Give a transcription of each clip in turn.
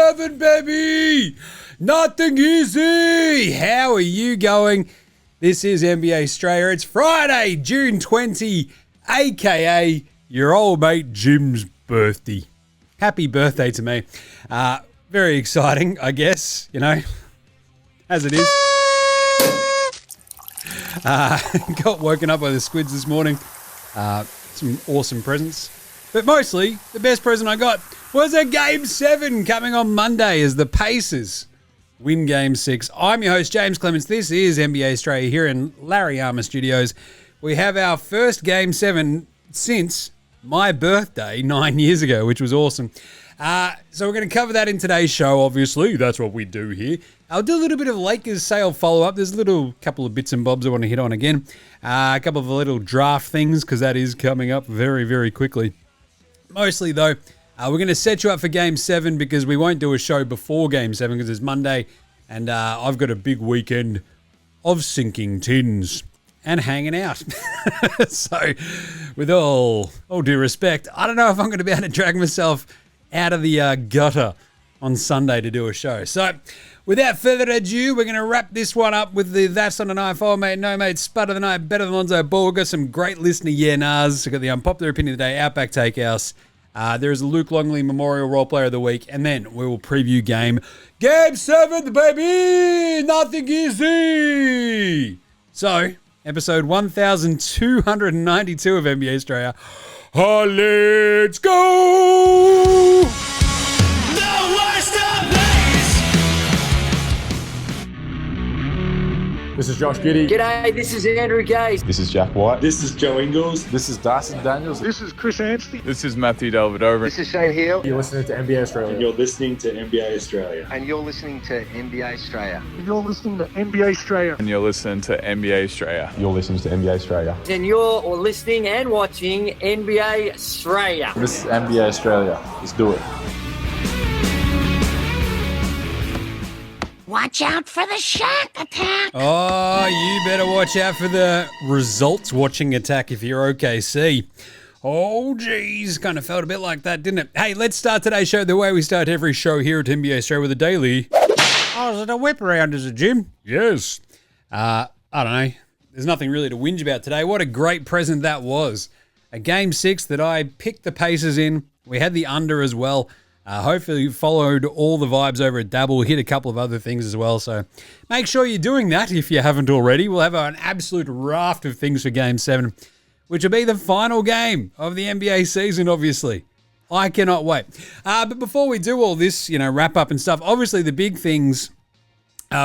7, baby! Nothing easy! How are you going? This is NBA Straya. It's Friday, June 20, aka your old mate Jim's birthday. Happy birthday to me. Very exciting, I guess, as it is. Got woken up by the squids this morning. Some awesome presents. But mostly, the best present I got was a Game 7 coming on Monday as the Pacers win Game 6. I'm your host, James Clements. This is NBA Straya here in Larry Armour Studios. We have our first Game 7 since my birthday 9 years ago, which was awesome. So we're going to cover that in today's show, obviously. That's what we do here. I'll do a little bit of Lakers sale follow-up. There's a couple of bits and bobs I want to hit on again. A couple of little draft things, because that is coming up very, very quickly. Mostly, though, we're going to set you up for Game 7 because we won't do a show before Game 7 because it's Monday, and I've got a big weekend of sinking tins and hanging out. So, with all due respect, I don't know if I'm going to be able to drag myself out of the gutter on Sunday to do a show. So, without further ado, we're going to wrap this one up with the That's on an iPhone, mate, no mate, Spud of the night, better than Lonzo Ball. We've got some great listener nars. We've got the Unpopular Opinion of the Day, Outback Takehouse. There is a Luke Longley Memorial Role Player of the Week, and then we will preview Game 7, baby! Nothing easy! So, episode 1292 of NBA Straya. Let's go! The worst of days! This is Josh Giddey. G'day, this is Andrew Gaze. This is Jack White. This is Joe Ingles. This is Dyson Daniels. This is Chris Anstey. This is Matthew Delvedova. This is Shane Hill. You're listening to NBA Australia. And you're listening to NBA Australia. And you're listening to NBA Straya. And you're listening to NBA Straya. And you're listening to NBA Straya. You're listening to NBA Australia. And you're listening and watching NBA Straya. This is NBA Australia. Let's do it. Watch out for the shack attack! Oh, you better watch out for the results watching attack if you're OKC. Oh, geez, kind of felt a bit like that, didn't it? Hey, let's start today's show the way we start every show here at NBA Straya with a daily. Oh, is it a whip around, is it, Jim? Yes. I don't know. There's nothing really to whinge about today. What a great present that was. A Game 6 that I picked the Pacers in. We had the under as well. Hopefully you followed all the vibes over at Dabble, hit a couple of other things as well. So make sure you're doing that if you haven't already. We'll have an absolute raft of things for Game 7, which will be the final game of the NBA season, obviously. I cannot wait. But before we do all this, wrap up and stuff, obviously the big things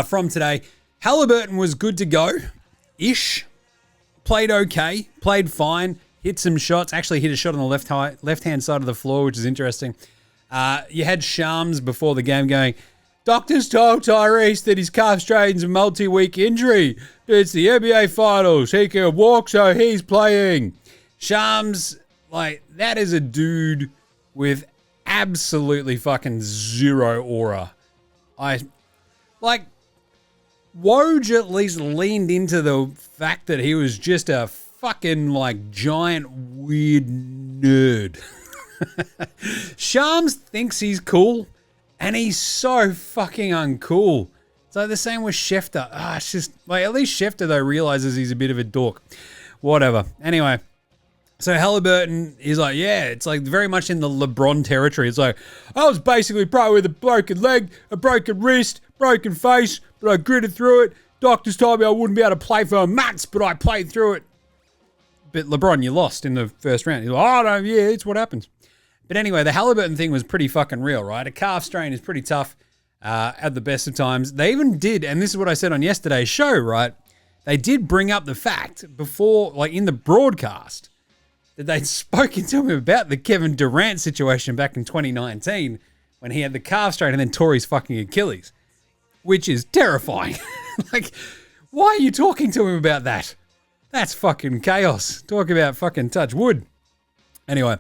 from today, Halliburton was good to go-ish. Played okay, played fine, hit some shots, actually hit a shot on the left-hand side of the floor, which is interesting. You had Shams before the game going, doctors told Tyrese that his calf strain's a multi-week injury. It's the NBA Finals. He can walk, so he's playing. Shams, that is a dude with absolutely fucking zero aura. Woj at least leaned into the fact that he was just a fucking, giant weird nerd. Shams thinks he's cool, and he's so fucking uncool. It's like the same with Schefter. It's just, at least Schefter, though, realizes he's a bit of a dork. Whatever. Anyway, so Halliburton is it's very much in the LeBron territory. It's like, I was basically probably with a broken leg, a broken wrist, broken face, but I gritted through it. Doctors told me I wouldn't be able to play for months, but I played through it. But LeBron, you lost in the first round. You're like, oh, no, yeah, it's what happens. But anyway, the Halliburton thing was pretty fucking real, right? A calf strain is pretty tough at the best of times. They even did, and this is what I said on yesterday's show, right? They did bring up the fact before, in the broadcast, that they'd spoken to him about the Kevin Durant situation back in 2019 when he had the calf strain and then tore his fucking Achilles, which is terrifying. Why are you talking to him about that? That's fucking chaos. Talk about fucking touch wood. Anyway,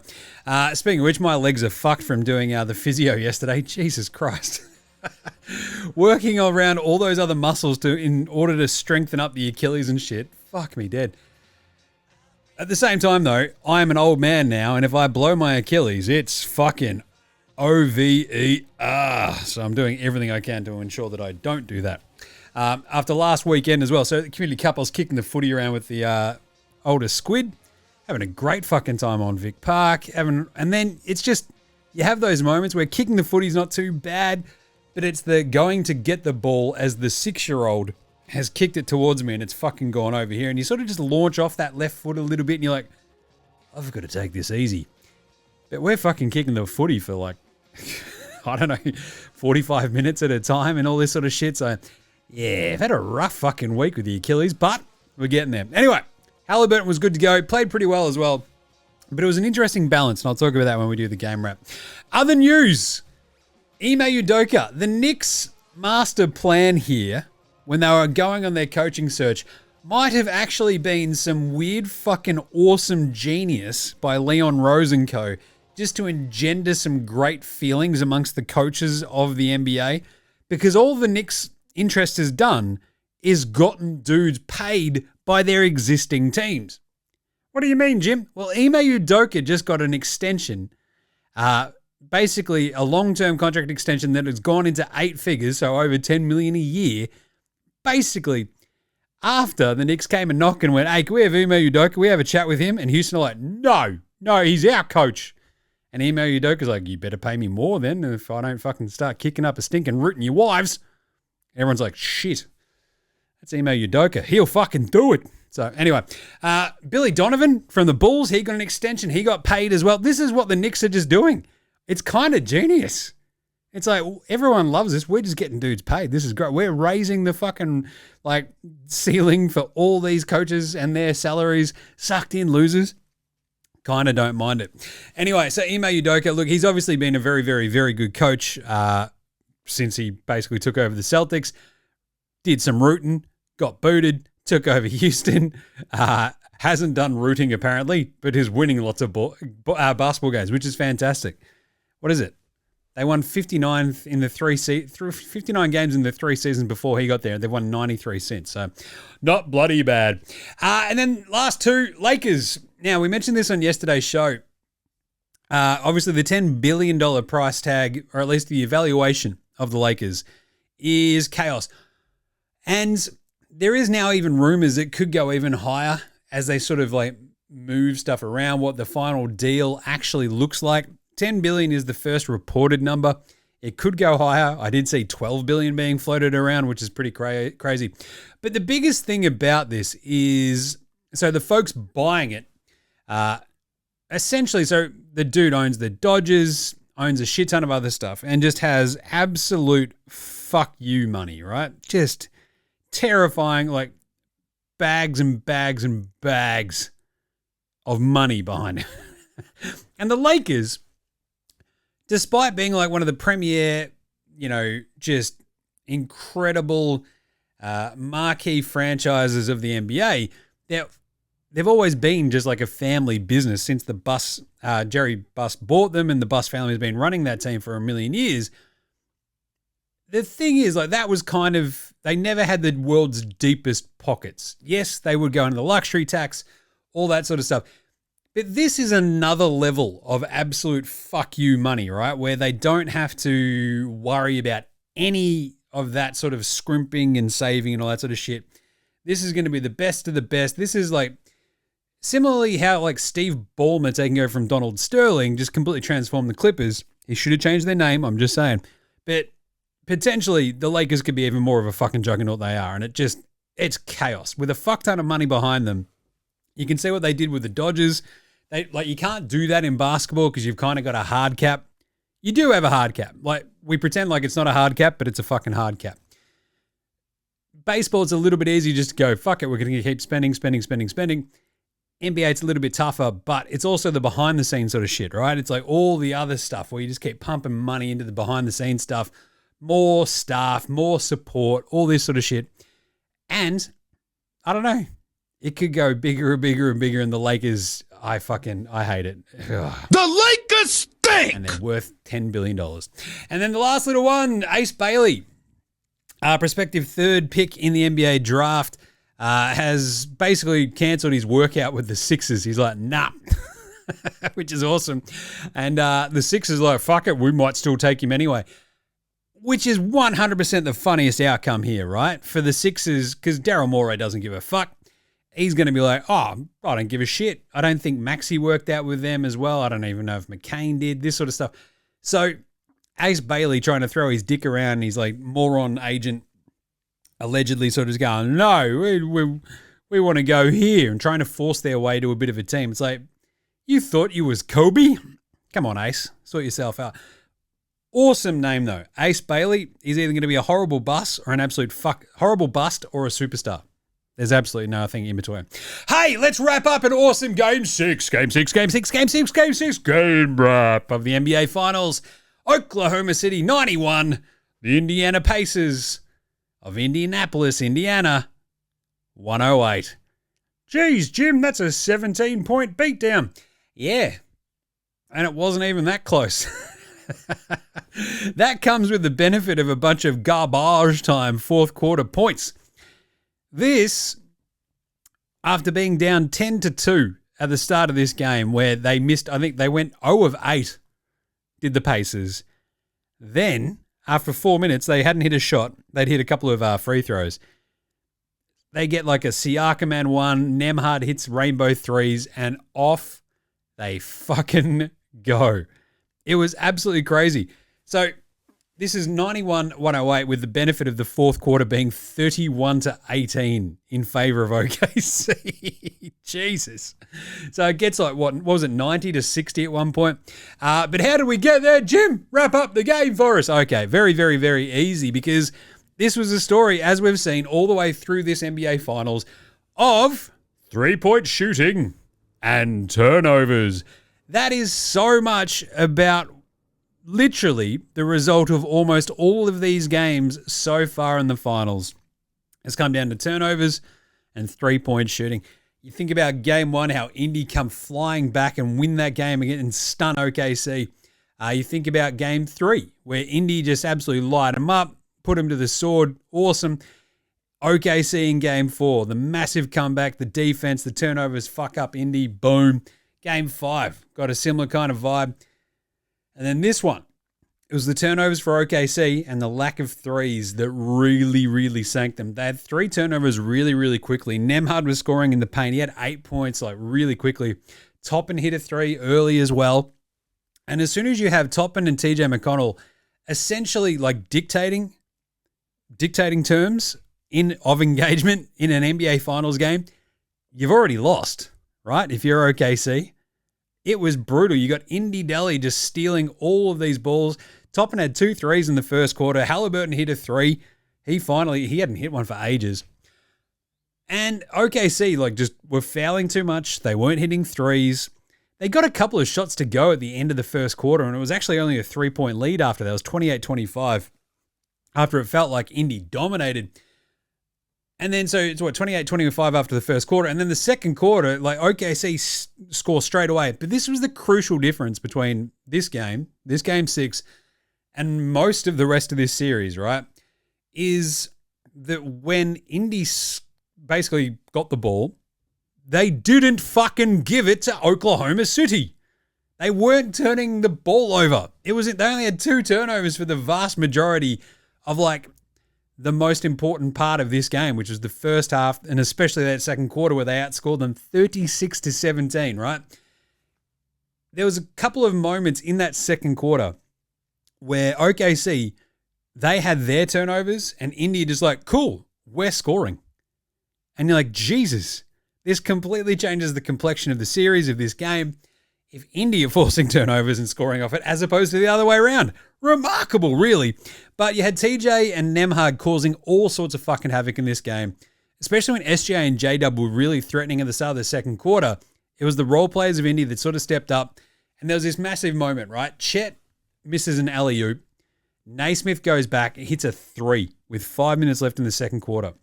speaking of which, my legs are fucked from doing the physio yesterday. Jesus Christ. Working around all those other muscles in order to strengthen up the Achilles and shit. Fuck me dead. At the same time, though, I am an old man now, and if I blow my Achilles, it's fucking OVER. So I'm doing everything I can to ensure that I don't do that. After last weekend as well, so the community cup, I was kicking the footy around with the older squid, having a great fucking time on Vic Park, and then it's just, you have those moments where kicking the footy's not too bad, but it's the going to get the ball as the 6-year-old has kicked it towards me and it's fucking gone over here, and you sort of just launch off that left foot a little bit and you're like, I've got to take this easy. But we're fucking kicking the footy for like, I don't know, 45 minutes at a time and all this sort of shit. So, yeah, I've had a rough fucking week with the Achilles, but we're getting there. Anyway, Halliburton was good to go. Played pretty well as well. But it was an interesting balance, and I'll talk about that when we do the game wrap. Other news. Ime Udoka. The Knicks' master plan here, when they were going on their coaching search, might have actually been some weird fucking awesome genius by Leon Rose and co., just to engender some great feelings amongst the coaches of the NBA, because all the Knicks' interest has done is gotten dudes paid by their existing teams. What do you mean, Jim? Well, Ime Udoka just got an extension, basically a long-term contract extension that has gone into 8 figures, so over $10 million a year, basically after the Knicks came and knocked and went, hey, can we have Ime Udoka? Can we have a chat with him? And Houston are like, no, he's our coach. And Ime Udoka's like, you better pay me more then if I don't fucking start kicking up a stink and rooting your wives. Everyone's like, shit, that's Ime Udoka. He'll fucking do it. So anyway, Billy Donovan from the Bulls, he got an extension. He got paid as well. This is what the Knicks are just doing. It's kind of genius. It's like, everyone loves this. We're just getting dudes paid. This is great. We're raising the fucking like ceiling for all these coaches and their salaries, sucked in losers. Kind of don't mind it. Anyway, so Ime Udoka, look, he's obviously been a very, very, very good coach since he basically took over the Celtics. Did some rooting, got booted, took over Houston. Hasn't done rooting apparently, but is winning lots of basketball games, which is fantastic. What is it? They won 59 in the 59 games in the 3 seasons before he got there. They've won 93 since, so not bloody bad. And then last 2, Lakers. Now, we mentioned this on yesterday's show. Obviously, the $10 billion price tag, or at least the evaluation of the Lakers, is chaos. And there is now even rumors it could go even higher as they sort of like move stuff around, what the final deal actually looks like. 10 billion is the first reported number. It could go higher. I did see 12 billion being floated around, which is pretty crazy. But the biggest thing about this is, so the folks buying it, essentially, so the dude owns the Dodgers, owns a shit ton of other stuff, and just has absolute fuck you money, right? Just terrifying, like bags and bags and bags of money behind it. And the Lakers, despite being like one of the premier, just incredible marquee franchises of the NBA, they've always been just like a family business since the Jerry Buss bought them, and the Buss family has been running that team for a million years. The thing is, like, that was kind of, they never had the world's deepest pockets. Yes, they would go into the luxury tax, all that sort of stuff. But this is another level of absolute fuck you money, right? Where they don't have to worry about any of that sort of scrimping and saving and all that sort of shit. This is going to be the best of the best. This is like, similarly how like Steve Ballmer taking over from Donald Sterling just completely transformed the Clippers. He should have changed their name, I'm just saying. But potentially the Lakers could be even more of a fucking juggernaut they are. And it's chaos. With a fuck ton of money behind them. You can see what they did with the Dodgers. You can't do that in basketball because you've kind of got a hard cap. You do have a hard cap. Like, we pretend like it's not a hard cap, but it's a fucking hard cap. Baseball, it's a little bit easier just to go, fuck it, we're going to keep spending. NBA, it's a little bit tougher, but it's also the behind-the-scenes sort of shit, right? It's like all the other stuff where you just keep pumping money into the behind-the-scenes stuff, more staff, more support, all this sort of shit. And, I don't know, it could go bigger and bigger and bigger, and the Lakers, I hate it. Ugh. The Lakers stink! And they're worth $10 billion. And then the last little one, Ace Bailey, prospective 3rd pick in the NBA draft, has basically cancelled his workout with the Sixers. He's like, nah, which is awesome. And the Sixers like, fuck it, we might still take him anyway. Which is 100% the funniest outcome here, right? For the Sixers, because Daryl Morey doesn't give a fuck. He's going to be like, oh, I don't give a shit. I don't think Maxey worked out with them as well. I don't even know if McCain did, this sort of stuff. So Ace Bailey trying to throw his dick around, he's like moron agent, allegedly sort of going, no, we want to go here, and trying to force their way to a bit of a team. It's like, you thought you was Kobe? Come on, Ace, sort yourself out. Awesome name though. Ace Bailey is either going to be a horrible bust or an absolute horrible bust or a superstar. There's absolutely nothing in between. Hey, let's wrap up an awesome Game 6 wrap of the NBA Finals. Oklahoma City 91, the Indiana Pacers of Indianapolis, Indiana, 108. Geez, Jim, that's a 17-point beatdown. Yeah, and it wasn't even that close. That comes with the benefit of a bunch of garbage time fourth quarter points. This, after being down 10-2 at the start of this game, where they missed, I think they went 0 of 8, did the Pacers. Then, after 4 minutes, they hadn't hit a shot. They'd hit a couple of free throws. They get like a Siakam and one, Nembhard hits rainbow threes, and off they fucking go. It was absolutely crazy. So this is 91-108 with the benefit of the fourth quarter being 31-18 in favor of OKC. Jesus. So it gets like, what was it, 90-60 at one point? But how did we get there? Jim, wrap up the game for us. Okay, very, very, very easy, because this was a story, as we've seen all the way through this NBA Finals, of three-point shooting and turnovers. That is so much about literally the result of almost all of these games so far in the finals. It's come down to turnovers and three-point shooting. You think about game one, how Indy come flying back and win that game again and stun OKC. You think about game three, where Indy just absolutely light them up, put them to the sword. Awesome. OKC in game four, the massive comeback, the defense, the turnovers fuck up Indy. Boom. Game 5, got a similar kind of vibe. And then this one, it was the turnovers for OKC and the lack of threes that really, really sank them. They had 3 turnovers really, really quickly. Nembhard was scoring in the paint. He had 8 points like really quickly. Toppin hit a 3 early as well. And as soon as you have Toppin and TJ McConnell essentially like dictating terms of engagement in an NBA Finals game, you've already lost, right? If you're OKC. It was brutal. You got Indy Delhi just stealing all of these balls. Toppin had 2 threes in the first quarter. Halliburton hit a 3. He hadn't hit one for ages. And OKC just were fouling too much. They weren't hitting threes. They got a couple of shots to go at the end of the first quarter, and it was actually only a 3-point lead after that. It was 28-25 after it felt like Indy dominated. And then, so it's 28-25 after the first quarter. And then the second quarter, OKC score straight away. But this was the crucial difference between this game 6, and most of the rest of this series, right? Is that when Indy basically got the ball, they didn't fucking give it to Oklahoma City. They weren't turning the ball over. They only had 2 turnovers for the vast majority of the most important part of this game, which was the first half, and especially that second quarter where they outscored them 36-17, right? There was a couple of moments in that second quarter where OKC, they had their turnovers and Indy just cool, we're scoring. And you're like, Jesus, this completely changes the complexion of the series, of this game. If Indy are forcing turnovers and scoring off it, as opposed to the other way around. Remarkable, really. But you had TJ and Nembhard causing all sorts of fucking havoc in this game, especially when SJ and J-Dub were really threatening at the start of the second quarter. It was the role players of Indy that sort of stepped up, and there was this massive moment, right? Chet misses an alley-oop. Naismith goes back, hits a 3 with 5 minutes left in the second quarter.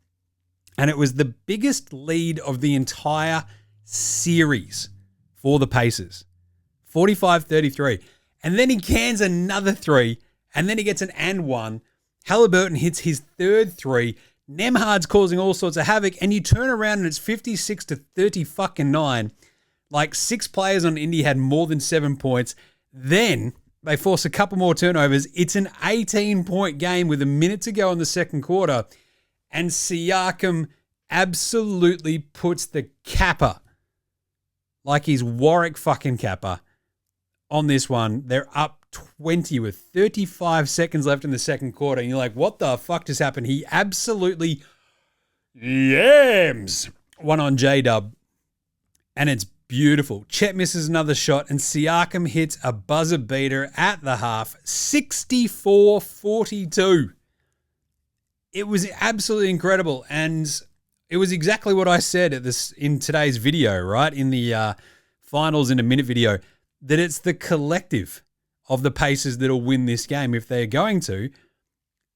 And it was the biggest lead of the entire series for the Pacers. 45-33. And then he cans another 3, and then he gets an and 1. Halliburton hits his 3rd 3. Nembhard's causing all sorts of havoc, and you turn around and it's 56-30 fucking 9. Like 6 players on Indy had more than 7 points. Then they force a couple more turnovers. It's an 18-point game with a minute to go in the second quarter. And Siakam absolutely puts the capper, like he's Warwick fucking Kappa, on this one. They're up 20 with 35 seconds left in the second quarter. And you're like, what the fuck just happened? He absolutely yams one on J-Dub. And it's beautiful. Chet misses another shot, and Siakam hits a buzzer beater at the half, 64-42. It was absolutely incredible, and it was exactly what I said in today's video, right? In the finals in a minute video, that it's the collective of the Pacers that'll win this game if they're going to.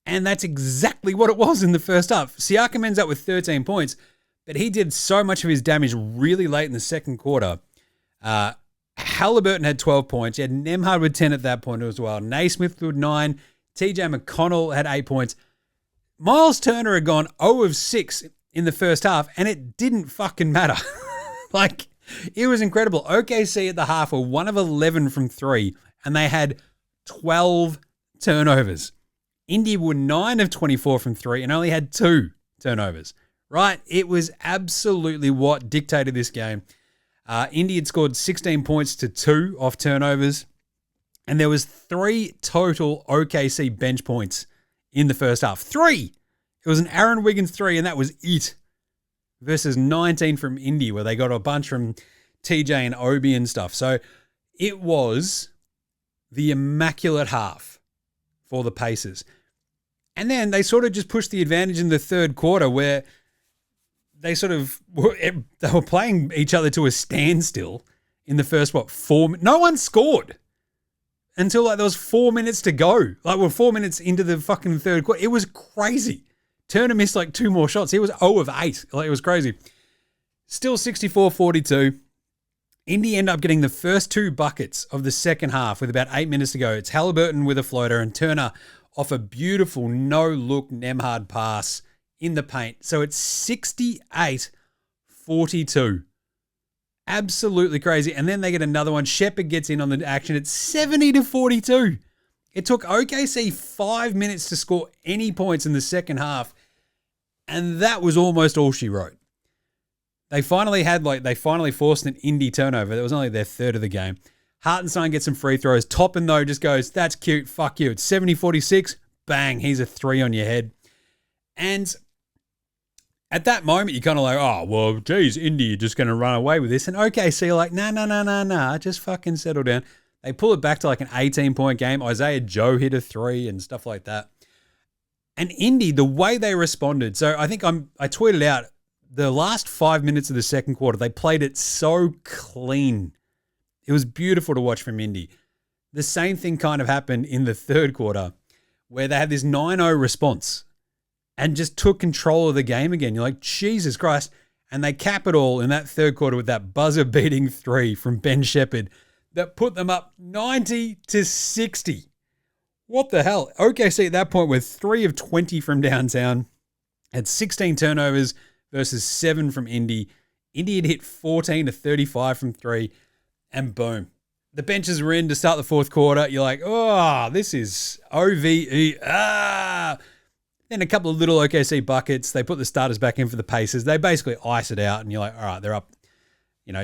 And that's exactly what it was in the first half. Siakam ends up with 13 points, but he did so much of his damage really late in the second quarter. Halliburton had 12 points. You had Nembhard with 10 at that point as well. Naismith with 9. TJ McConnell had 8 points. Miles Turner had gone 0 of 6 in the first half, and it didn't fucking matter. Like, it was incredible. OKC at the half were 1 of 11 from 3, and they had 12 turnovers. Indy were 9 of 24 from 3 and only had 2 turnovers, right? It was absolutely what dictated this game. Indy had scored 16 points to 2 off turnovers, and there was 3 total OKC bench points in the first half. 3! It was an Aaron Wiggins 3, and that was it. Versus 19 from Indy, where they got a bunch from TJ and Obi and stuff. So it was the immaculate half for the Pacers. And then they sort of just pushed the advantage in the third quarter, where they were playing each other to a standstill in the first, 4 minutes. No one scored until there was 4 minutes to go. We're 4 minutes into the fucking third quarter. It was crazy. Turner missed 2 more shots. He was 0 of 8. It was crazy. Still 64-42. Indy end up getting the first 2 buckets of the second half with about 8 minutes to go. It's Halliburton with a floater and Turner off a beautiful no-look Nembhard pass in the paint. So it's 68-42. Absolutely crazy. And then they get another one. Shepherd gets in on the action. It's 70-42. It took OKC 5 minutes to score any points in the second half, and that was almost all she wrote. They finally forced an Indy turnover. That was only their third of the game. Hartenstein gets some free throws. Toppin, though, just goes, that's cute, fuck you. It's 70-46. Bang, he's a 3 on your head. And at that moment, you're kind of like, oh, well, geez, Indy, you're just going to run away with this. And OKC are like, nah, just fucking settle down. They pull it back to an 18-point game. Isaiah Joe hit a 3 and stuff like that. And Indy, the way they responded, so I think I tweeted out the last 5 minutes of the second quarter, they played it so clean. It was beautiful to watch from Indy. The same thing kind of happened in the third quarter, where they had this 9-0 response and just took control of the game again. You're like, Jesus Christ. And they cap it all in that third quarter with that buzzer-beating 3 from Ben Shepherd that put them up 90-60. What the hell? OKC at that point were 3 of 20 from downtown, had 16 turnovers versus 7 from Indy. Indy had hit 14 to 35 from 3, and boom. The benches were in to start the fourth quarter. You're like, oh, this is OVE. Then a couple of little OKC buckets. They put the starters back in for the Pacers. They basically ice it out, and you're like, all right, they're up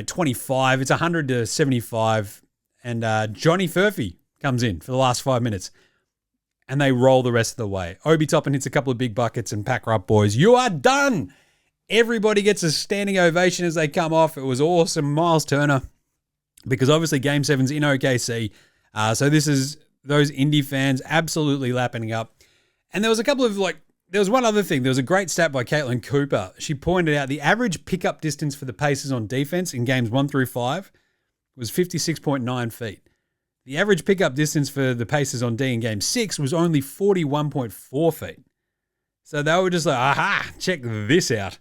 25. It's 100-75. And Johnny FURPHY comes in for the last 5 minutes. And they roll the rest of the way. Obi Toppin hits a couple of big buckets and pack her up, boys. You are done. Everybody gets a standing ovation as they come off. It was awesome. Miles Turner, because obviously Game 7's in OKC. So this is those Indy fans absolutely lapping up. And there was a couple of there was one other thing. There was a great stat by Caitlin Cooper. She pointed out the average pickup distance for the Pacers on defense in games 1 through 5 was 56.9 feet. The average pickup distance for the Pacers on D in game 6 was only 41.4 feet. So they were just like, aha, check this out.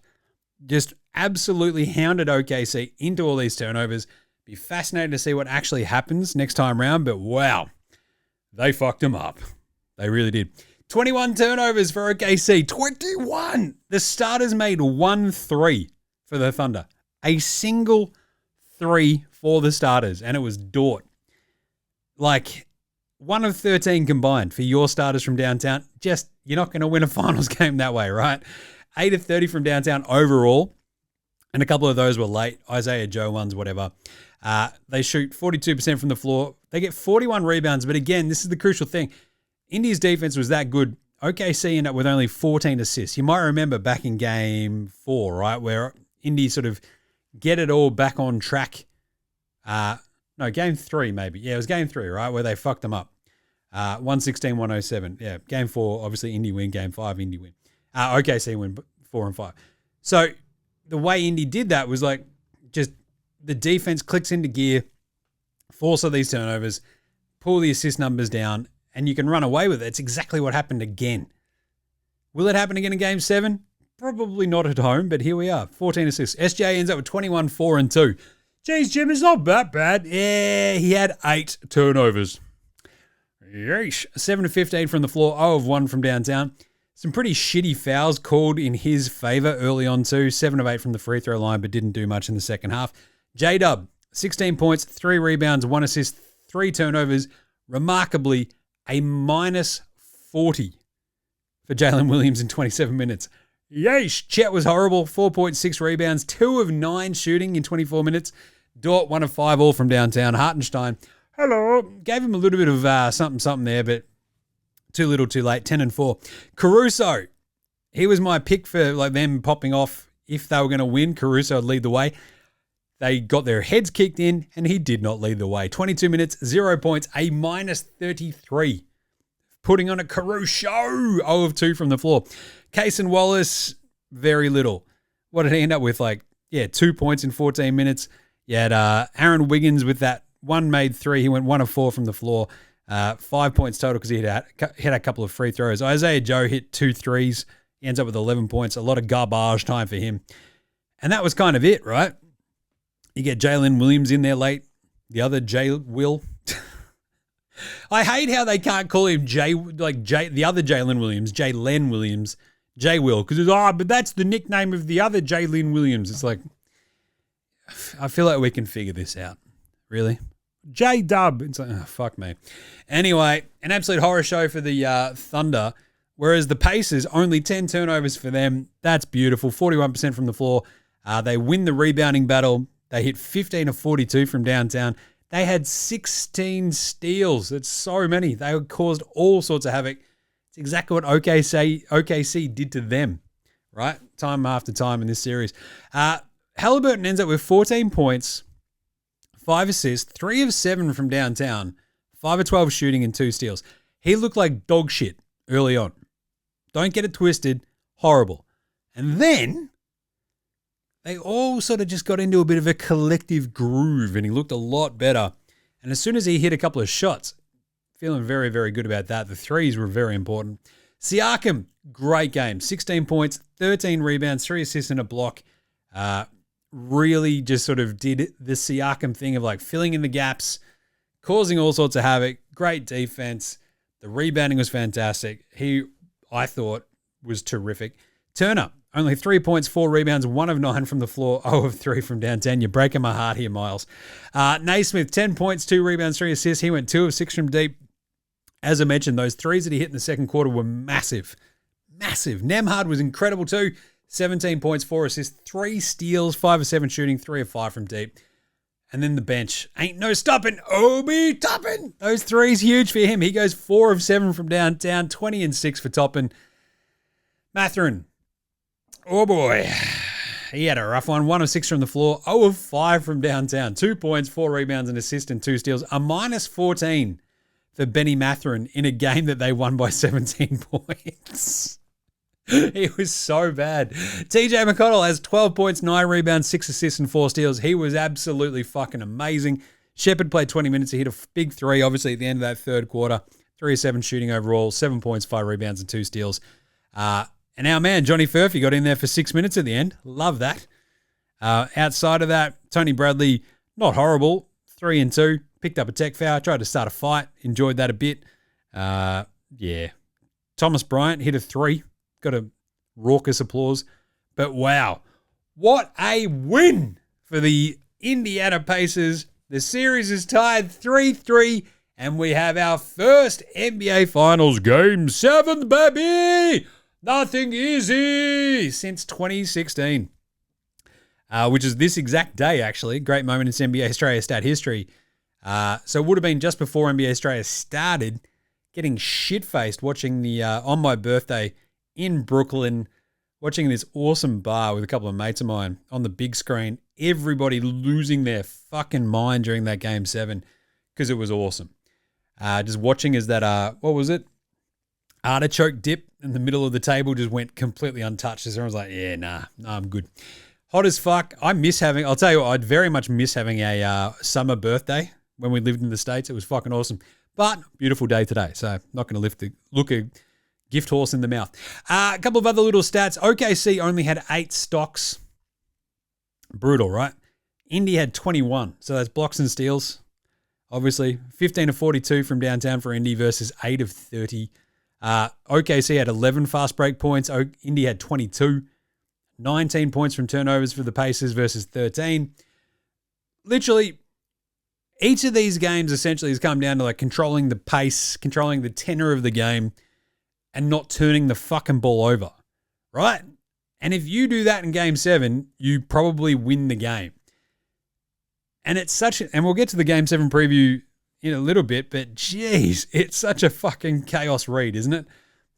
Just absolutely hounded OKC into all these turnovers. Be fascinated to see what actually happens next time round, but wow, they fucked them up. They really did. 21 turnovers for OKC. 21! The starters made 1 3 for the Thunder. A single 3 for the starters, and it was Dort. Like, 1 of 13 combined for your starters from downtown. Just, you're not going to win a finals game that way, right? 8 of 30 from downtown overall, and a couple of those were late. Isaiah Joe ones, whatever. They shoot 42% from the floor. They get 41 rebounds, but again, this is the crucial thing. India's defense was that good. OKC ended up with only 14 assists. You might remember back in game 4, right, where Indy sort of get it all back on track. No, game 3 maybe. Yeah, it was game 3, right, where they fucked them up. 116-107. Yeah, game 4, obviously Indy win. Game 5, Indy win. OKC win 4 and 5. So the way Indy did that was like just the defense clicks into gear, force all these turnovers, pull the assist numbers down, and you can run away with it. It's exactly what happened again. Will it happen again in game 7? Probably not at home, but here we are. 14 assists. SJ ends up with 21, 4 and 2. Jeez, Jim, it's not that bad. Yeah, he had 8 turnovers. Yeesh. 7 of 15 from the floor, 0 of 1 from downtown. Some pretty shitty fouls called in his favor early on too. 7 of 8 from the free throw line, but didn't do much in the second half. J-Dub, 16 points, 3 rebounds, 1 assist, 3 turnovers. Remarkably, a minus 40 for Jalen Williams in 27 minutes. Yeesh. Chet was horrible. 4.6 rebounds, 2 of 9 shooting in 24 minutes. Dort, 1 of 5 all from downtown. Hartenstein, hello. Gave him a little bit of something there, but too little, too late. 10 and 4. Caruso, he was my pick for like them popping off. If they were going to win, Caruso would lead the way. They got their heads kicked in, and he did not lead the way. 22 minutes, 0 points, a minus 33. Putting on a Caruso, 0 of 2 from the floor. Case Wallace, very little. What did he end up with? 2 points in 14 minutes. You had Aaron Wiggins with that 1 made 3. He went 1 of 4 from the floor. 5 points total because he hit a couple of free throws. Isaiah Joe hit 2 threes. He ends up with 11 points. A lot of garbage time for him. And that was kind of it, right? You get Jalen Williams in there late. The other Will. I hate how they can't call him the other Jalen Williams, Jalen Williams, J Will, because but that's the nickname of the other Jalen Williams. It's like, I feel like we can figure this out. Really? J-Dub. It's like, oh, fuck me. Anyway, an absolute horror show for the Thunder, whereas the Pacers, only 10 turnovers for them. That's beautiful. 41% from the floor. They win the rebounding battle. They hit 15 of 42 from downtown. They had 16 steals. That's so many. They caused all sorts of havoc. It's exactly what OKC did to them, right? Time after time in this series. Halliburton ends up with 14 points, 5 assists, 3 of 7 from downtown, 5 of 12 shooting, and 2 steals. He looked like dog shit early on. Don't get it twisted. Horrible. And then they all sort of just got into a bit of a collective groove, and he looked a lot better. And as soon as he hit a couple of shots, feeling very, very good about that. The threes were very important. Siakam, great game. 16 points, 13 rebounds, 3 assists and a block. Really just sort of did the Siakam thing of filling in the gaps, causing all sorts of havoc. Great defense. The rebounding was fantastic. He, I thought, was terrific. Turner, only 3 points, 4 rebounds, 1 of 9 from the floor, 0 of 3 from downtown. You're breaking my heart here, Miles. Naismith, 10 points, 2 rebounds, 3 assists. He went 2 of 6 from deep. As I mentioned, those threes that he hit in the second quarter were massive. Massive. Nemhard was incredible too. 17 points, 4 assists, 3 steals, 5 of 7 shooting, 3 of 5 from deep. And then the bench. Ain't no stopping Obi Toppin. Those threes huge for him. He goes 4 of 7 from downtown, 20 and 6 for Toppin. Mathurin. Oh boy. He had a rough one. 1 of 6 from the floor, 0 of 5 from downtown. 2 points, 4 rebounds, an assist, and 2 steals. A minus 14 for Benny Mathurin in a game that they won by 17 points. It was so bad. TJ McConnell has 12 points, 9 rebounds, 6 assists, and 4 steals. He was absolutely fucking amazing. Shepherd played 20 minutes. He hit a big 3, obviously, at the end of that third quarter. 3 of 7 shooting overall, 7 points, 5 rebounds, and 2 steals. And our man, Johnny FURPHY, got in there for 6 minutes at the end. Love that. Outside of that, Tony Bradley, not horrible. 3 and 2. Picked up a tech foul. Tried to start a fight. Enjoyed that a bit. Yeah. Thomas Bryant hit a 3. Got a raucous applause. But wow. What a win for the Indiana Pacers. The series is tied 3-3, and we have our first NBA Finals Game 7, baby! Nothing easy since 2016, which is this exact day, actually. Great moment in NBA Australia stat history. So it would have been just before NBA Australia started, getting shit-faced watching the on my birthday in Brooklyn, watching this awesome bar with a couple of mates of mine on the big screen, everybody losing their fucking mind during that Game 7 because it was awesome. Just watching as that, what was it? Artichoke dip in the middle of the table just went completely untouched. As everyone's like, yeah, nah, I'm good. Hot as fuck. I'll tell you what, I'd very much miss having a summer birthday when we lived in the States. It was fucking awesome. But beautiful day today, so not going to look a gift horse in the mouth. A couple of other little stats. OKC only had 8 stocks. Brutal, right? Indy had 21, so that's blocks and steals. Obviously, 15 of 42 from downtown for Indy versus 8 of 30. OKC had 11 fast break points. Indy had 22. 19 points from turnovers for the Pacers versus 13. Literally, each of these games essentially has come down to like controlling the pace, controlling the tenor of the game, and not turning the fucking ball over, right? And if you do that in Game 7, you probably win the game. And and we'll get to the Game 7 preview in a little bit, but geez, it's such a fucking chaos read, isn't it?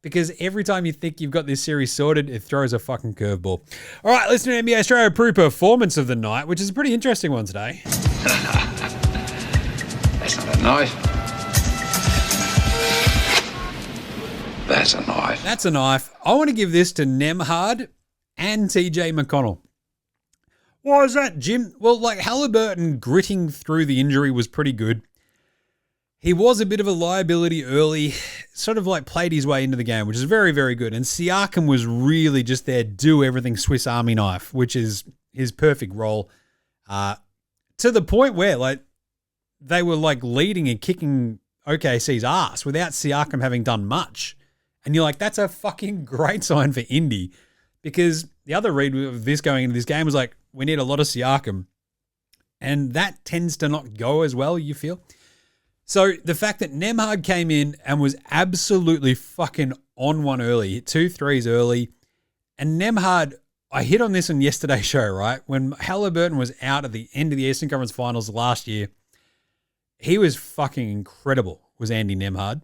Because every time you think you've got this series sorted, it throws a fucking curveball. All right, let's do an NBA Australia performance of the night, which is a pretty interesting one today. That's not a knife. That's a knife. That's a knife. I want to give this to Nembhard and TJ McConnell. Why is that, Jim? Well, like Halliburton gritting through the injury was pretty good. He was a bit of a liability early, sort of like played his way into the game, which is very, very good. And Siakam was really just there, do everything Swiss Army knife, which is his perfect role. To the point where like they were like leading and kicking OKC's ass without Siakam having done much. And you're like, that's a fucking great sign for Indy, because the other read of this going into this game was like, we need a lot of Siakam. And that tends to not go as well, you feel? So the fact that Nembhard came in and was absolutely fucking on one early, hit 2 threes early. And Nembhard, I hit on this in yesterday's show, right? When Halliburton was out at the end of the Eastern Conference Finals last year, he was fucking incredible, was Andy Nembhard.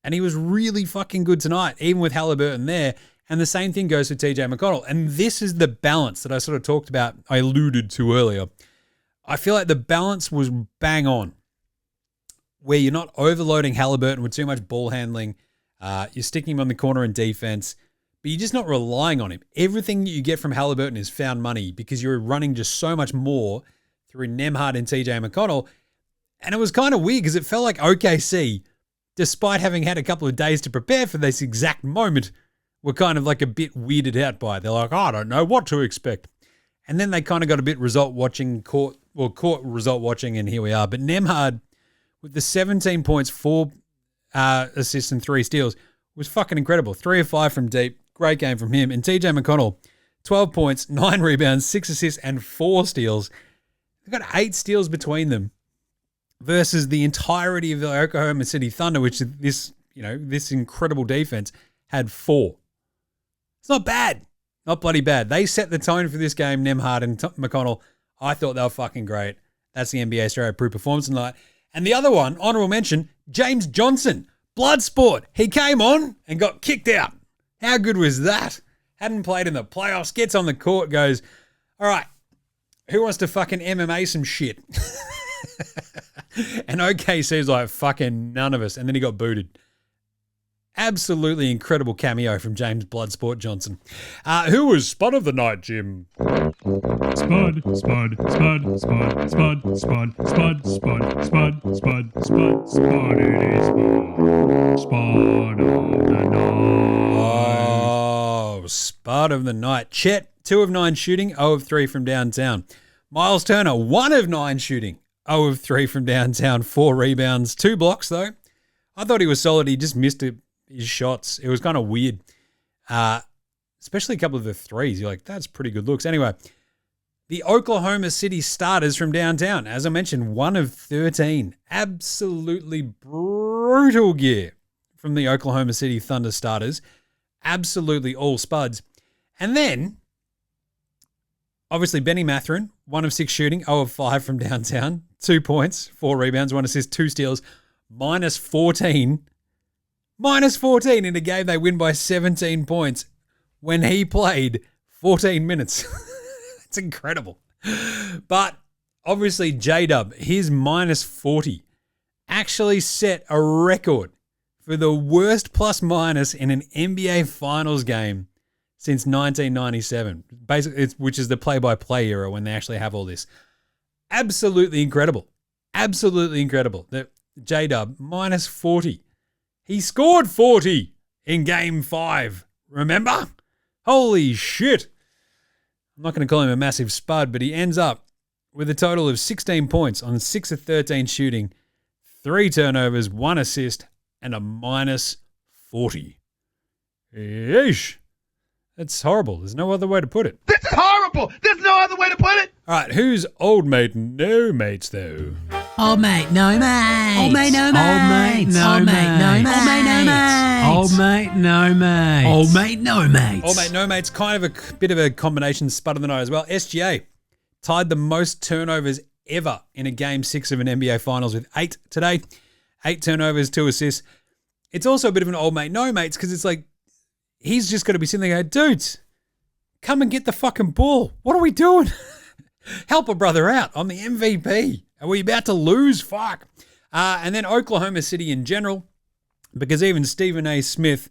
And he was really fucking good tonight, even with Halliburton there. And the same thing goes for TJ McConnell. And this is the balance that I sort of talked about, I alluded to earlier. I feel like the balance was bang on, where you're not overloading Halliburton with too much ball handling. You're sticking him on the corner in defense, but you're just not relying on him. Everything you get from Halliburton is found money because you're running just so much more through Nembhard and TJ McConnell. And it was kind of weird because it felt like OKC, despite having had a couple of days to prepare for this exact moment, were kind of like a bit weirded out by it. They're like, I don't know what to expect. And then they kind of got a bit caught result watching, and here we are. But Nembhard, with the 17 points, 4 assists and 3 steals, was fucking incredible. 3 of 5 from deep. Great game from him. And TJ McConnell, 12 points, 9 rebounds, 6 assists, and 4 steals. They've got 8 steals between them versus the entirety of the Oklahoma City Thunder, which this incredible defense had 4. It's not bad. Not bloody bad. They set the tone for this game, Nembhard and McConnell. I thought they were fucking great. That's the NBA Australia performance tonight. And the other one, honorable mention, James Johnson, Bloodsport. He came on and got kicked out. How good was that? Hadn't played in the playoffs, gets on the court, goes, all right, who wants to fucking MMA some shit? And OKC's like, fucking none of us. And then he got booted. Absolutely incredible cameo from James Bloodsport Johnson. Who was Spud of the night, Jim? Spud, Spud, Spud, Spud, Spud, Spud, Spud, Spud, Spud, Spud, Spud, Spud, it is Spud of the night. Oh, Spud of the night. Chet, 2 of 9 shooting, 0 of 3 from downtown. Miles Turner, 1 of 9 shooting, 0 of 3 from downtown, 4 rebounds, 2 blocks though. I thought he was solid. He just missed his shots. It was kind of weird. Especially a couple of the threes. You're like, that's pretty good looks. Anyway, The Oklahoma City starters from downtown. As I mentioned, 1 of 13. Absolutely brutal gear from the Oklahoma City Thunder starters. Absolutely all spuds. And then, obviously, Benny Mathurin, 1 of 6 shooting, 0 of 5 from downtown. 2 points, 4 rebounds, 1 assist, 2 steals, minus 14. Minus 14 in a game they win by 17 points when he played 14 minutes. It's incredible. But obviously, J-Dub, his minus 40, actually set a record for the worst plus minus in an NBA Finals game since 1997, basically, which is the play-by-play era when they actually have all this. Absolutely incredible. Absolutely incredible. The J-Dub, minus 40. He scored 40 in Game 5. Remember? Holy shit. I'm not going to call him a massive spud, but he ends up with a total of 16 points on 6 of 13 shooting, 3 turnovers, 1 assist, and a minus 40. Yeesh. That's horrible. There's no other way to put it. This is horrible. There's no other way to put it. All right, who's old mate, no mates, though? Old mate, no mates. Old mate, no mates. Old mate, no mates. Old mate, no mates. Old mate, no mates. Old mate, no mates. Old mate, no mates, kind of a bit of a combination spud of the night as well. SGA tied the most turnovers ever in a Game 6 of an NBA Finals with 8 today. 8 turnovers, 2 assists. It's also a bit of an old mate, no mates, because it's like he's just got to be sitting there going, dudes, come and get the fucking ball. What are we doing? Help a brother out. I'm the MVP. Are we about to lose? Fuck. And then Oklahoma City in general, because even Stephen A. Smith,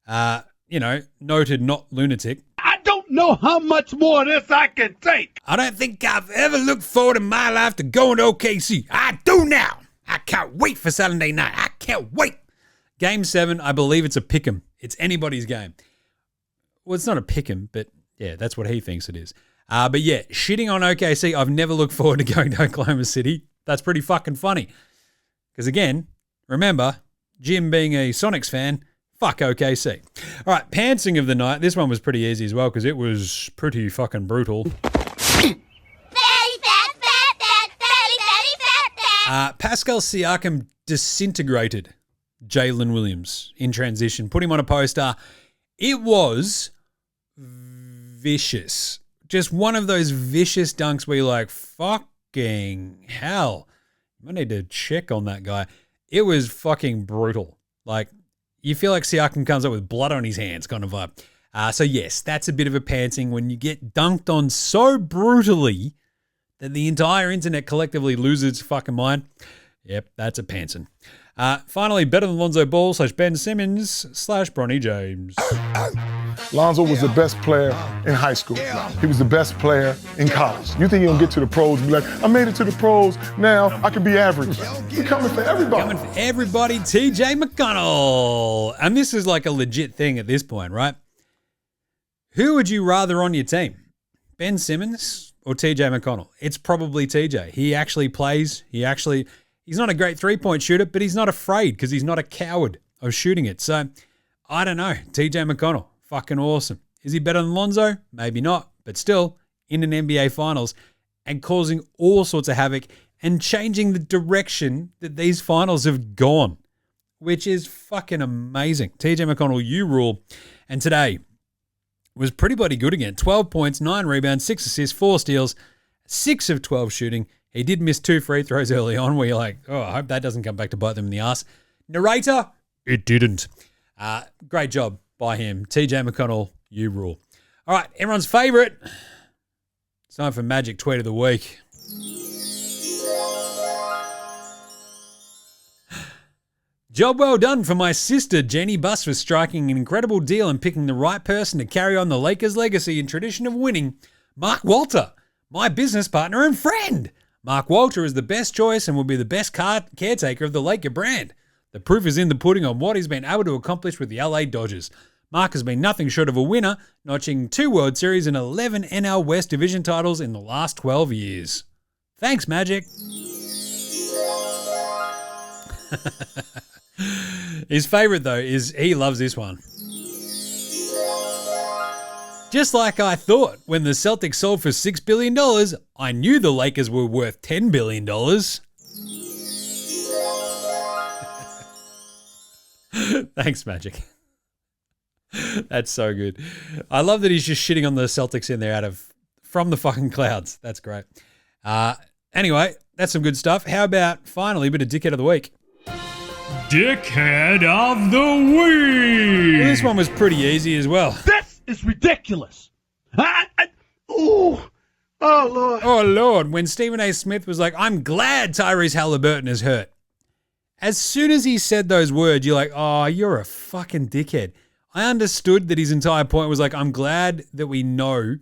noted not lunatic. I don't know how much more of this I can take. I don't think I've ever looked forward in my life to going to OKC. I do now. I can't wait for Saturday night. I can't wait. Game 7, I believe it's a pick'em. It's anybody's game. Well, it's not a pick'em, but yeah, that's what he thinks it is. But yeah, shitting on OKC, I've never looked forward to going to Oklahoma City. That's pretty fucking funny. Because again, remember, Jim being a Sonics fan, fuck OKC. All right, pantsing of the night. This one was pretty easy as well because it was pretty fucking brutal. Pascal Siakam disintegrated Jalen Williams in transition. Put him on a poster. It was vicious. Just one of those vicious dunks where you're like, fucking hell. I need to check on that guy. It was fucking brutal. Like, you feel like Siakam comes up with blood on his hands kind of vibe. So yes, that's a bit of a pantsing when you get dunked on so brutally that the entire internet collectively loses its fucking mind. Yep, that's a pantsing. Finally, better than Lonzo Ball / Ben Simmons / Bronny James. Lonzo was the best player in high school. He was the best player in college. You think he'll get to the pros and be like, I made it to the pros, now I can be average. He's coming for everybody. Coming for everybody, TJ McConnell. And this is like a legit thing at this point, right? Who would you rather on your team? Ben Simmons or TJ McConnell? It's probably TJ. He actually plays. He's not a great three-point shooter, but he's not afraid because he's not a coward of shooting it. So, I don't know. TJ McConnell, fucking awesome. Is he better than Lonzo? Maybe not, but still in an NBA Finals and causing all sorts of havoc and changing the direction that these finals have gone, which is fucking amazing. TJ McConnell, you rule. And today was pretty bloody good again. 12 points, 9 rebounds, 6 assists, 4 steals, 6 of 12 shooting. He did miss 2 free throws early on where you're like, oh, I hope that doesn't come back to bite them in the ass. Narrator, it didn't. Great job by him. TJ McConnell, you rule. All right, everyone's favorite. It's time for Magic Tweet of the Week. Job well done for my sister, Jenny Buss, for striking an incredible deal and picking the right person to carry on the Lakers' legacy and tradition of winning. Mark Walter, my business partner and friend. Mark Walter is the best choice and will be the best caretaker of the Laker brand. The proof is in the pudding on what he's been able to accomplish with the LA Dodgers. Mark has been nothing short of a winner, notching 2 World Series and 11 NL West Division titles in the last 12 years. Thanks, Magic. His favorite, though, is he loves this one. Just like I thought when the Celtics sold for $6 billion, I knew the Lakers were worth $10 billion. Thanks, Magic. That's so good. I love that he's just shitting on the Celtics in there from the fucking clouds. That's great. Anyway, that's some good stuff. How about finally a bit of Dickhead of the Week? Dickhead of the Week! Well, this one was pretty easy as well. This is ridiculous. Oh, Lord. Oh, Lord. When Stephen A. Smith was like, I'm glad Tyrese Halliburton is hurt. As soon as he said those words, you're like, oh, you're a fucking dickhead. I understood that his entire point was like, I'm glad that we know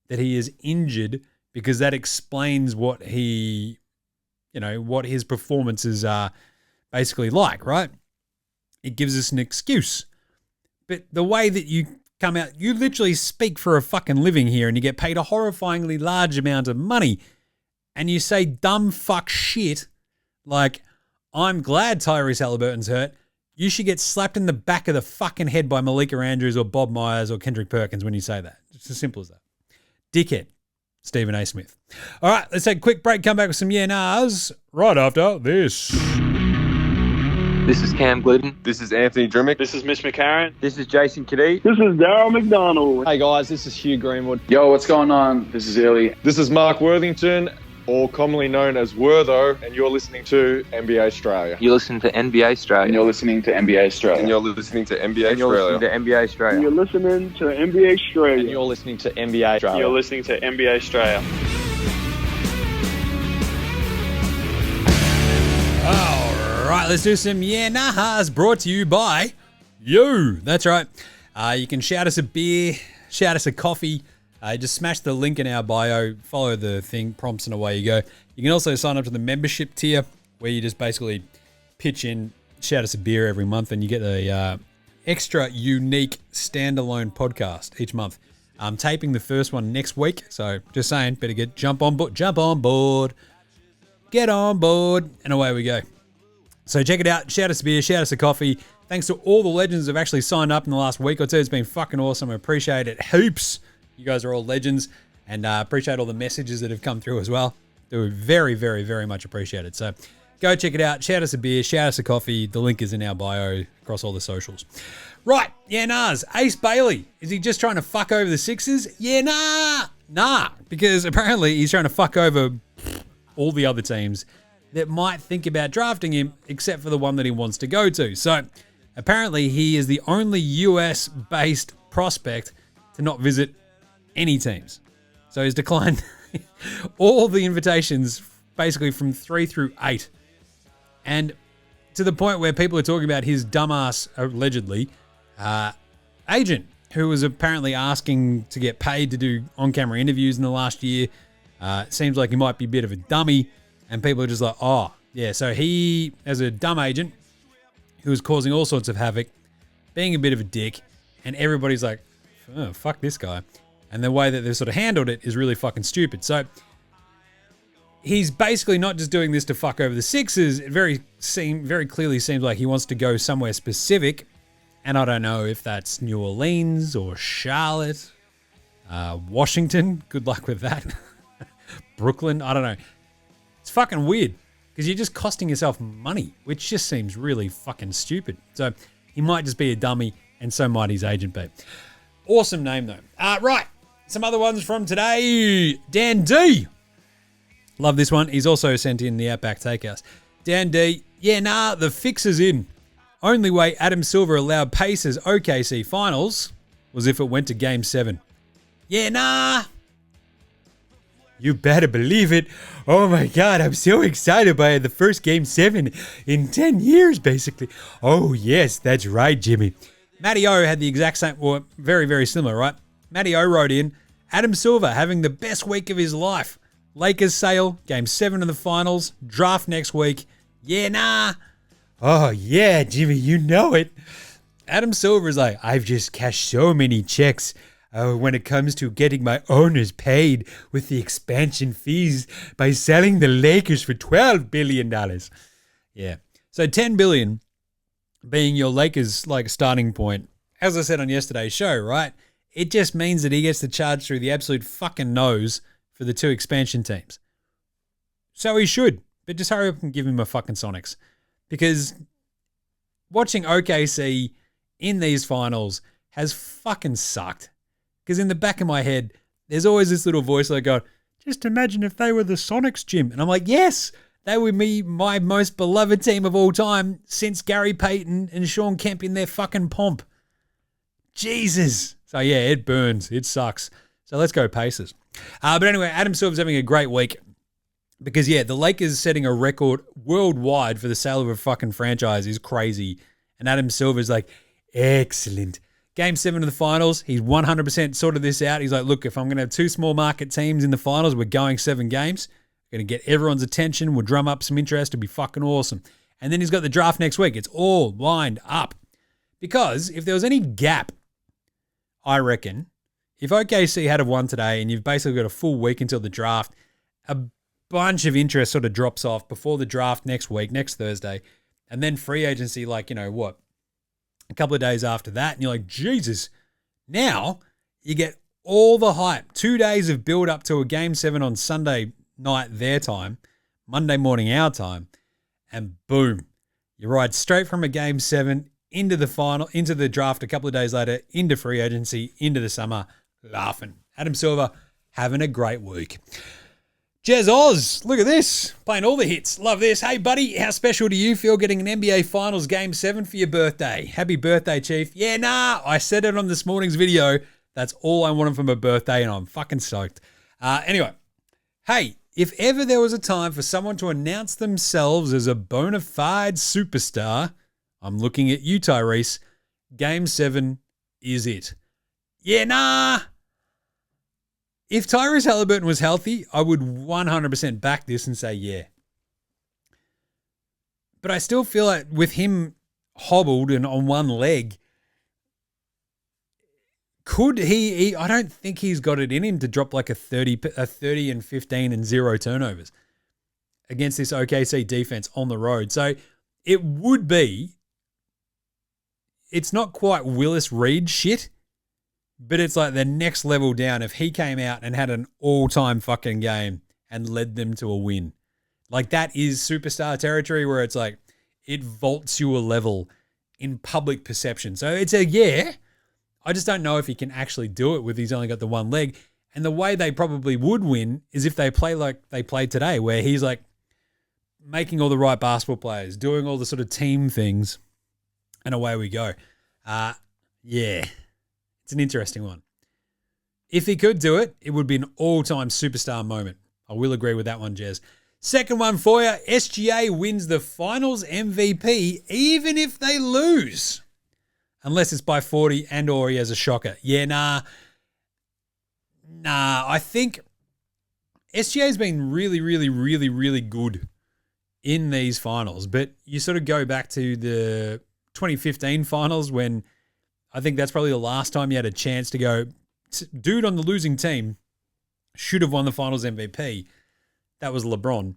that he is injured because that explains what what his performances are basically like, right? It gives us an excuse. But the way that you come out, you literally speak for a fucking living here and you get paid a horrifyingly large amount of money and you say dumb fuck shit like, I'm glad Tyrese Halliburton's hurt. You should get slapped in the back of the fucking head by Malika Andrews or Bob Myers or Kendrick Perkins when you say that. It's as simple as that. Dickhead, Stephen A. Smith. All right, let's take a quick break, come back with some yeah-nahs right after this. This is Cam Glidden. This is Anthony Drimmick. This is Mitch McCarron. This is Jason Kadee. This is Darryl McDonald. Hey guys, this is Hugh Greenwood. Yo, what's going on? This is Illy. This is Mark Worthington, or commonly known as Wortho, and you're listening to NBA Australia. You're listening to NBA Australia. And you're listening to NBA Australia. And you're listening to NBA And you're listening to NBA Australia. And you're listening to NBA Australia. And you're listening to NBA Australia. You're listening to NBA Australia. All right, let's do some yeah-nahas brought to you by you. That's right. You can shout us a beer, shout us a coffee. Just smash the link in our bio, follow the thing, prompts, and away you go. You can also sign up to the membership tier where you just basically pitch in, shout us a beer every month, and you get a extra unique standalone podcast each month. I'm taping the first one next week, so just saying, better jump on board, get on board, and away we go. So check it out, shout us a beer, shout us a coffee. Thanks to all the legends who have actually signed up in the last week or two. It's been fucking awesome. I appreciate it heaps. You guys are all legends, and appreciate all the messages that have come through as well. They're very, very, very much appreciated. So go check it out. Shout us a beer. Shout us a coffee. The link is in our bio across all the socials. Right. Yeah, Nas. Ace Bailey. Is he just trying to fuck over the Sixers? Yeah, nah. Because apparently he's trying to fuck over all the other teams that might think about drafting him, except for the one that he wants to go to. So apparently he is the only US-based prospect to not visit any teams. So he's declined all the invitations basically from 3 through 8. And to the point where people are talking about his dumbass, allegedly, agent, who was apparently asking to get paid to do on-camera interviews in the last year. Seems like he might be a bit of a dummy. And people are just like, oh, yeah. So he, as a dumb agent who was causing all sorts of havoc, being a bit of a dick, and everybody's like, oh, fuck this guy. And the way that they've sort of handled it is really fucking stupid. So he's basically not just doing this to fuck over the Sixers. It very clearly seems like he wants to go somewhere specific. And I don't know if that's New Orleans or Charlotte, Washington. Good luck with that. Brooklyn. I don't know. It's fucking weird because you're just costing yourself money, which just seems really fucking stupid. So he might just be a dummy, and so might his agent be. Awesome name, though. Right. Some other ones from today. Dan D. Love this one. He's also sent in the Outback Takehouse. Dan D. Yeah, nah, the fix is in. Only way Adam Silver allowed Pacers OKC finals was if it went to Game 7. Yeah, nah. You better believe it. Oh my God, I'm so excited by the first Game 7 in 10 years, basically. Oh yes, that's right, Jimmy. Matty O had the exact same, or very, very similar, right? Matty O wrote in, Adam Silver having the best week of his life. Lakers sale, Game 7 of the finals, draft next week. Yeah, nah. Oh yeah, Jimmy, you know it. Adam Silver's like, I've just cashed so many checks when it comes to getting my owners paid with the expansion fees by selling the Lakers for $12 billion. Yeah. So $10 billion being your Lakers like starting point. As I said on yesterday's show, right? It just means that he gets to charge through the absolute fucking nose for the 2 expansion teams. So he should, but just hurry up and give him a fucking Sonics. Because watching OKC in these finals has fucking sucked. Because in the back of my head, there's always this little voice like, going, just imagine if they were the Sonics, Jim. And I'm like, yes, they would be my most beloved team of all time since Gary Payton and Sean Kemp in their fucking pomp. Jesus. So yeah, it burns. It sucks. So let's go Pacers. But anyway, Adam Silver's having a great week because, yeah, the Lakers setting a record worldwide for the sale of a fucking franchise is crazy. And Adam Silver's like, excellent. Game 7 of the finals, he's 100% sorted this out. He's like, look, if I'm going to have 2 small market teams in the finals, we're going 7 games. We're going to get everyone's attention. We'll drum up some interest. It'll be fucking awesome. And then he's got the draft next week. It's all lined up. Because if there was any gap, I reckon, if OKC had have won today and you've basically got a full week until the draft, a bunch of interest sort of drops off before the draft next week, next Thursday, and then free agency, like, a couple of days after that, and you're like, Jesus, now you get all the hype. 2 days of build up to a Game 7 on Sunday night their time, Monday morning our time, and boom, you ride straight from a Game 7 into the final, into the draft a couple of days later, into free agency, into the summer, laughing. Adam Silver having a great week. Jez Oz, look at this. Playing all the hits. Love this. Hey, buddy, how special do you feel getting an NBA Finals Game 7 for your birthday? Happy birthday, Chief. Yeah, nah, I said it on this morning's video. That's all I wanted for my birthday, and I'm fucking stoked. Anyway, hey, if ever there was a time for someone to announce themselves as a bona fide superstar, I'm looking at you, Tyrese. Game 7 is it. Yeah, nah. If Tyrese Halliburton was healthy, I would 100% back this and say yeah. But I still feel like with him hobbled and on one leg, could he I don't think he's got it in him to drop like a 30 and 15 and 0 turnovers against this OKC defense on the road. So it would be, it's not quite Willis Reed shit, but it's like the next level down if he came out and had an all-time fucking game and led them to a win. Like, that is superstar territory where it's like it vaults you a level in public perception. So it's a yeah. I just don't know if he can actually do it with he's only got the one leg. And the way they probably would win is if they play like they played today, where he's like making all the right basketball plays, doing all the sort of team things, and away we go. Yeah. It's an interesting one. If he could do it, it would be an all-time superstar moment. I will agree with that one, Jez. Second one for you. SGA wins the finals MVP even if they lose. Unless it's by 40 and or he has a shocker. Yeah, nah. I think SGA's been really, really, really, really good in these finals. But you sort of go back to the 2015 finals when I think that's probably the last time you had a chance to go, dude on the losing team should have won the finals MVP. That was LeBron.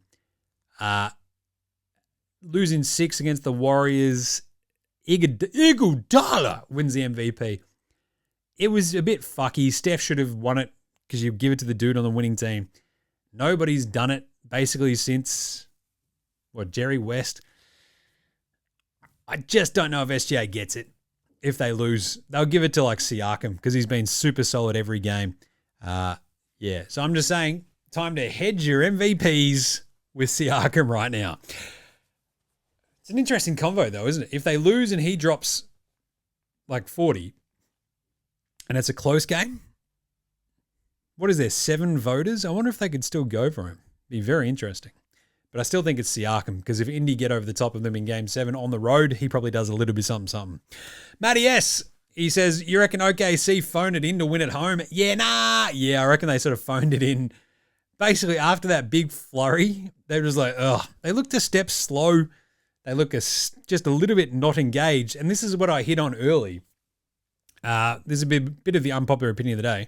Losing 6 against the Warriors, Iguodala wins the MVP. It was a bit fucky. Steph should have won it because you give it to the dude on the winning team. Nobody's done it basically since, Jerry West. I just don't know if SGA gets it. If they lose, they'll give it to like Siakam because he's been super solid every game. Yeah, so I'm just saying, time to hedge your MVPs with Siakam right now. It's an interesting convo though, isn't it? If they lose and he drops like 40 and it's a close game, what is there, 7 voters? I wonder if they could still go for him. Be very interesting. But I still think it's Siakam because if Indy get over the top of them in Game 7 on the road, he probably does a little bit something. Matty S., he says, you reckon OKC phoned it in to win at home? Yeah, nah. Yeah, I reckon they sort of phoned it in. Basically, after that big flurry, they were just like, ugh. They looked a step slow. They look just a little bit not engaged. And this is what I hit on early. This is a bit of the unpopular opinion of the day.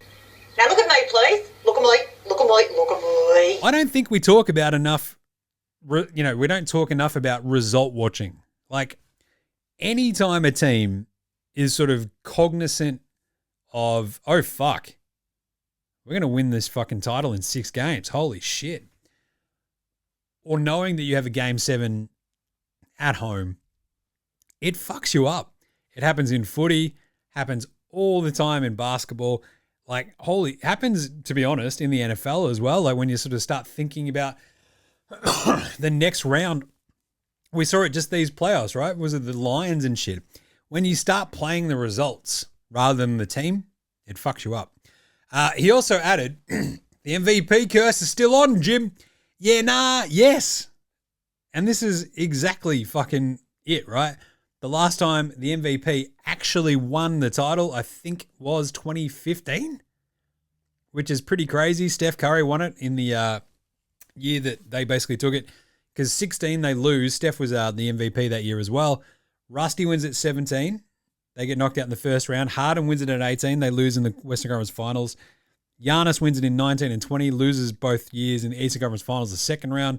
Now look at me, please. Look at me. Look at me. Look at me. I don't think we talk about enough... we don't talk enough about result watching. Like, anytime a team is sort of cognizant of, oh, fuck, we're going to win this fucking title in 6 games. Holy shit. Or knowing that you have a Game 7 at home, it fucks you up. It happens in footy, happens all the time in basketball. Like, happens, to be honest, in the NFL as well. Like, when you sort of start thinking about the next round, we saw it just these playoffs, right? Was it the Lions and shit? When you start playing the results rather than the team, it fucks you up. He also added, the MVP curse is still on, Jim. Yeah, nah, yes. And this is exactly fucking it, right? The last time the MVP actually won the title, I think, was 2015, which is pretty crazy. Steph Curry won it in the year that they basically took it, because 16 they lose. Steph was the MVP that year as well. Rusty wins at 17. They get knocked out in the first round. Harden wins it at 18. They lose in the Western Conference Finals. Giannis wins it in 19 and 20, loses both years in the Eastern Conference Finals the second round.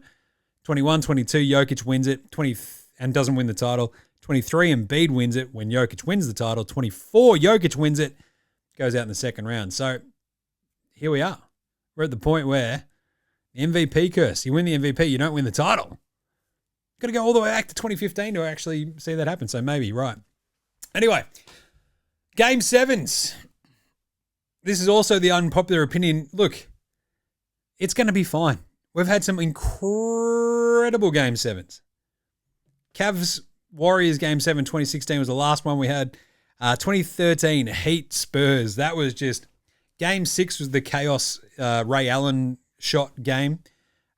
21, 22, Jokic wins it, 20 and doesn't win the title. 23, Embiid wins it when Jokic wins the title. 24, Jokic wins it, goes out in the second round. So here we are. We're at the point where the MVP curse, you win the MVP, you don't win the title. Got to go all the way back to 2015 to actually see that happen. So maybe, right. Anyway, Game 7s. This is also the unpopular opinion. Look, it's going to be fine. We've had some incredible Game 7s. Cavs Warriors Game 7 2016 was the last one we had. 2013 Heat Spurs. That was just, Game 6 was the chaos Ray Allen shot game.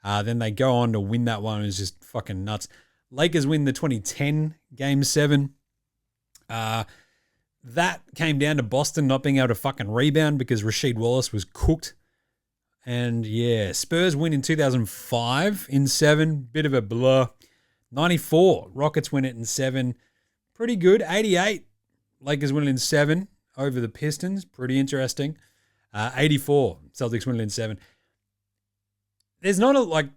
Then they go on to win that one. It was just fucking nuts. Lakers win the 2010 Game 7. That came down to Boston not being able to fucking rebound because Rasheed Wallace was cooked. And yeah, Spurs win in 2005 in 7. Bit of a blur. 94, Rockets win it in 7. Pretty good. 88, Lakers win it in 7 over the Pistons. Pretty interesting. 84, Celtics win it in 7. There's not a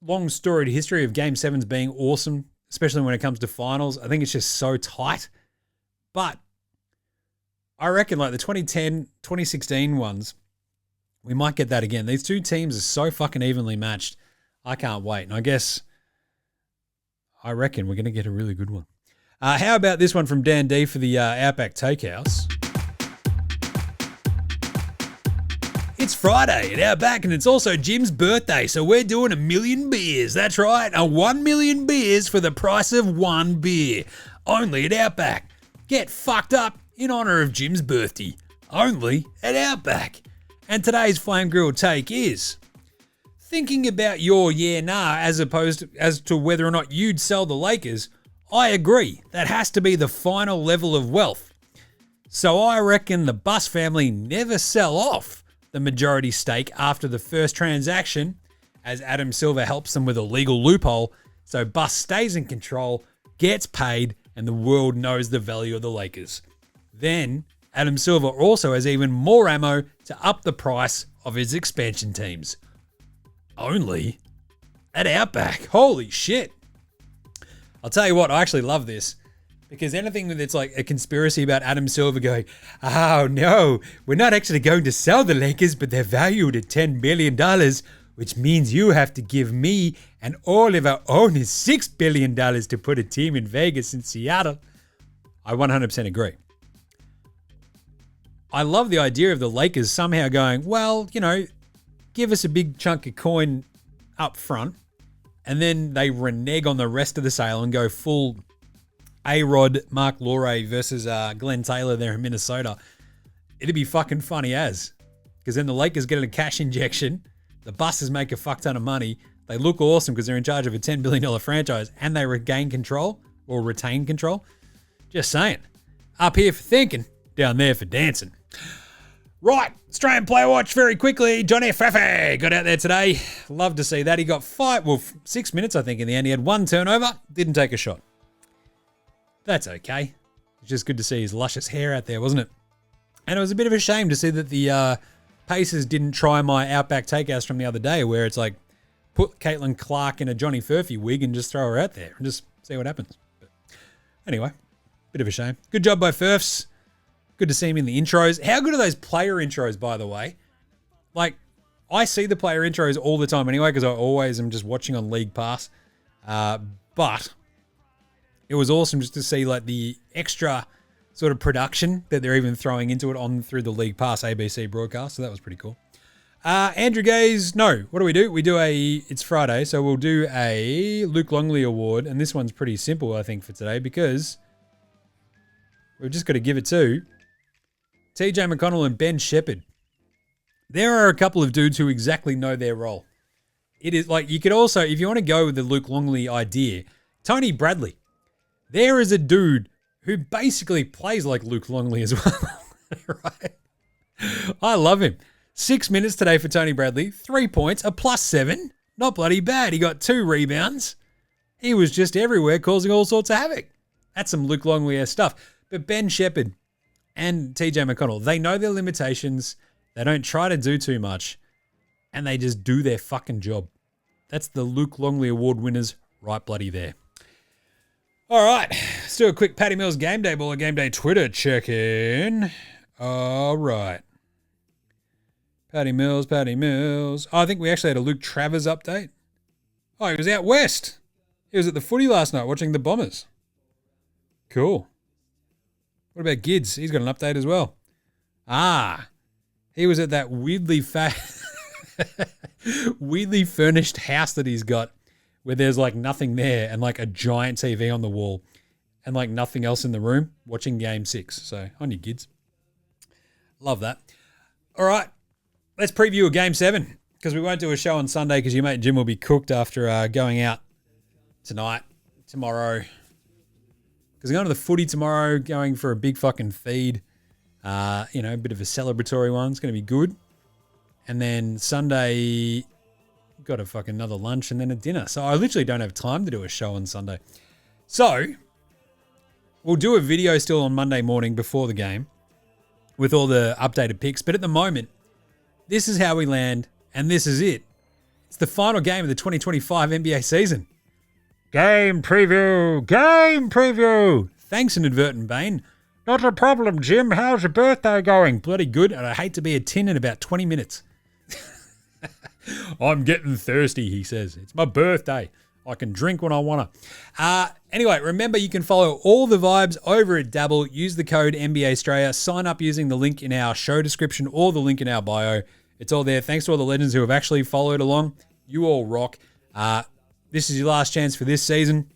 long storied history of Game 7s being awesome, especially when it comes to finals. I think it's just so tight. But I reckon the 2010, 2016 ones, we might get that again. These two teams are so fucking evenly matched. I can't wait. And I reckon we're going to get a really good one. How about this one from Dan D for the Outback Takehouse? It's Friday at Outback and it's also Jim's birthday, so we're doing 1 million beers. That's right, 1 million beers for the price of 1 beer. Only at Outback. Get fucked up in honor of Jim's birthday. Only at Outback. And today's Flame Grilled take is thinking about your yeah nah as to whether or not you'd sell the Lakers. I agree. That has to be the final level of wealth. So I reckon the Bus family never sell off the majority stake after the first transaction, as Adam Silver helps them with a legal loophole. So Bus stays in control, gets paid, and the world knows the value of the Lakers. Then Adam Silver also has even more ammo to up the price of his expansion teams. Only at Outback. Holy shit. I'll tell you what, I actually love this, because anything that's like a conspiracy about Adam Silver going, oh no, we're not actually going to sell the Lakers, but they're valued at $10 billion, which means you have to give me and all of our owners $6 billion to put a team in Vegas and Seattle. I 100% agree. I love the idea of the Lakers somehow going, well, give us a big chunk of coin up front, and then they renege on the rest of the sale and go full A-Rod, Mark Laurie versus Glenn Taylor there in Minnesota. It'd be fucking funny because then the Lakers get a cash injection, the Buses make a fuck ton of money, they look awesome because they're in charge of a $10 billion franchise, and they regain control or retain control. Just saying. Up here for thinking, down there for dancing. Right, Australian Player Watch very quickly. Johnny FURPHY got out there today. Love to see that. He got 6 minutes, I think, in the end. He had 1 turnover, didn't take a shot. That's okay. It's just good to see his luscious hair out there, wasn't it? And it was a bit of a shame to see that the Pacers didn't try my Outback Takehouse from the other day, where it's like, put Caitlin Clark in a Johnny FURPHY wig and just throw her out there and just see what happens. But anyway, bit of a shame. Good job by Furfs. Good to see him in the intros. How good are those player intros, by the way? Like, I see the player intros all the time anyway because I always am just watching on League Pass. But it was awesome just to see like the extra sort of production that they're even throwing into it on through the League Pass ABC broadcast. So that was pretty cool. Andrew Gaze, no. What do? We do it's Friday, so we'll do a Luke Longley award. And this one's pretty simple, I think, for today because we've just got to give it to TJ McConnell and Ben Shepherd. There are a couple of dudes who exactly know their role. It is like, you could also, if you want to go with the Luke Longley idea, Tony Bradley. There is a dude who basically plays like Luke Longley as well. Right? I love him. 6 minutes today for Tony Bradley. 3 points, a +7. Not bloody bad. He got 2 rebounds. He was just everywhere causing all sorts of havoc. That's some Luke Longley stuff. But Ben Shepherd and TJ McConnell, they know their limitations. They don't try to do too much. And they just do their fucking job. That's the Luke Longley Award winners right bloody there. All right. Let's do a quick Patty Mills Game Day Baller Game Day Twitter check-in. All right. Patty Mills. Oh, I think we actually had a Luke Travers update. Oh, he was out west. He was at the footy last night watching the Bombers. Cool. What about Gids? He's got an update as well. He was at that weirdly furnished house that he's got where there's like nothing there and like a giant TV on the wall and like nothing else in the room watching Game 6. So on your Gids. Love that. All right. Let's preview a Game 7 because we won't do a show on Sunday because your mate Jim will be cooked after going out tonight, tomorrow. Because I'm going to the footy tomorrow, going for a big fucking feed. A bit of a celebratory one. It's going to be good. And then Sunday, got a fucking another lunch and then a dinner. So I literally don't have time to do a show on Sunday. So we'll do a video still on Monday morning before the game with all the updated picks. But at the moment, this is how we land, and this is it. It's the final game of the 2025 NBA season. Game preview! Thanks, Inadvertent Bane. Not a problem, Jim. How's your birthday going? Bloody good, and I hate to be a tin in about 20 minutes. I'm getting thirsty, he says. It's my birthday. I can drink when I want to. Anyway, remember you can follow all the vibes over at Dabble. Use the code NBA Straya. Sign up using the link in our show description or the link in our bio. It's all there. Thanks to all the legends who have actually followed along. You all rock. This is your last chance for this season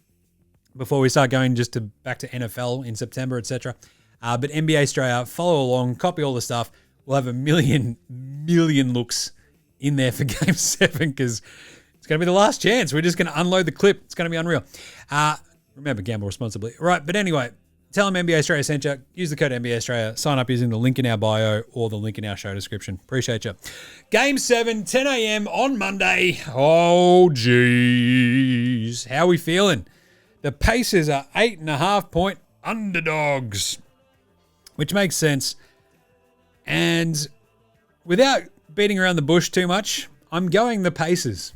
before we start going just back to NFL in September, etc. But NBA Straya, follow along, copy all the stuff. We'll have a million looks in there for Game 7 because it's going to be the last chance. We're just going to unload the clip. It's going to be unreal. Remember, gamble responsibly. Right, but anyway, tell them NBA Australia sent you. Use the code NBA Australia. Sign up using the link in our bio or the link in our show description. Appreciate you. Game 7, 10 a.m. on Monday. Oh, geez. How are we feeling? The Pacers are 8.5-point underdogs, which makes sense. And without beating around the bush too much, I'm going the Pacers.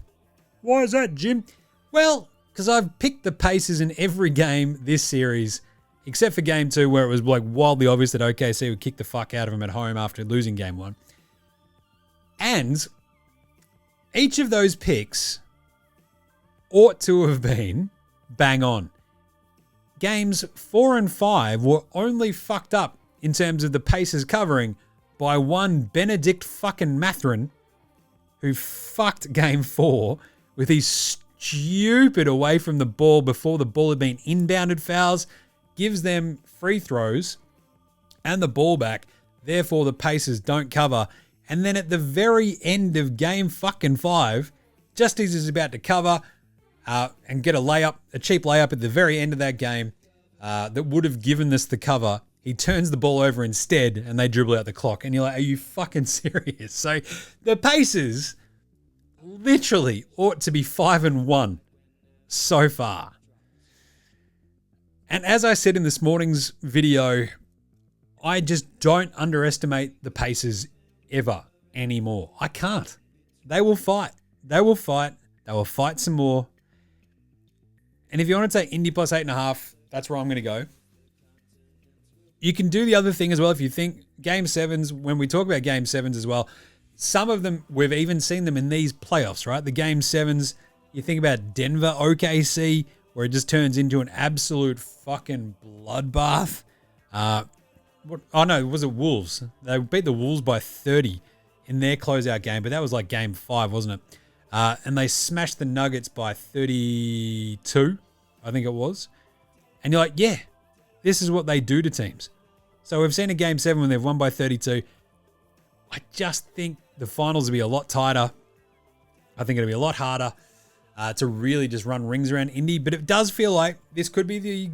Why is that, Jim? Well, because I've picked the Pacers in every game this series, except for Game 2, where it was like wildly obvious that OKC would kick the fuck out of them at home after losing Game 1. And each of those picks ought to have been bang on. Games 4 and 5 were only fucked up in terms of the Pacers covering by one Benedict fucking Mathurin, who fucked Game 4 with his stupid away from the ball before the ball had been inbounded fouls, gives them free throws and the ball back. Therefore, the Pacers don't cover. And then at the very end of Game fucking 5, just as he's about to cover and get a cheap layup at the very end of that game that would have given us the cover, he turns the ball over instead and they dribble out the clock. And you're like, are you fucking serious? So the Pacers literally ought to be 5-1 so far. And as I said in this morning's video, I just don't underestimate the Pacers ever anymore. I can't. They will fight. They will fight some more. And if you want to take Indy plus 8.5, that's where I'm going to go. You can do the other thing as well if you think Game 7s, when we talk about Game 7s as well, some of them, we've even seen them in these playoffs, right? The Game 7s, you think about Denver OKC, where it just turns into an absolute fucking bloodbath. Was it Wolves? They beat the Wolves by 30 in their closeout game, but that was like Game 5, wasn't it? And they smashed the Nuggets by 32, I think it was. And you're like, yeah, this is what they do to teams. So we've seen a Game 7 when they've won by 32. I just think the finals will be a lot tighter. I think it'll be a lot harder to really just run rings around Indy. But it does feel like this could be the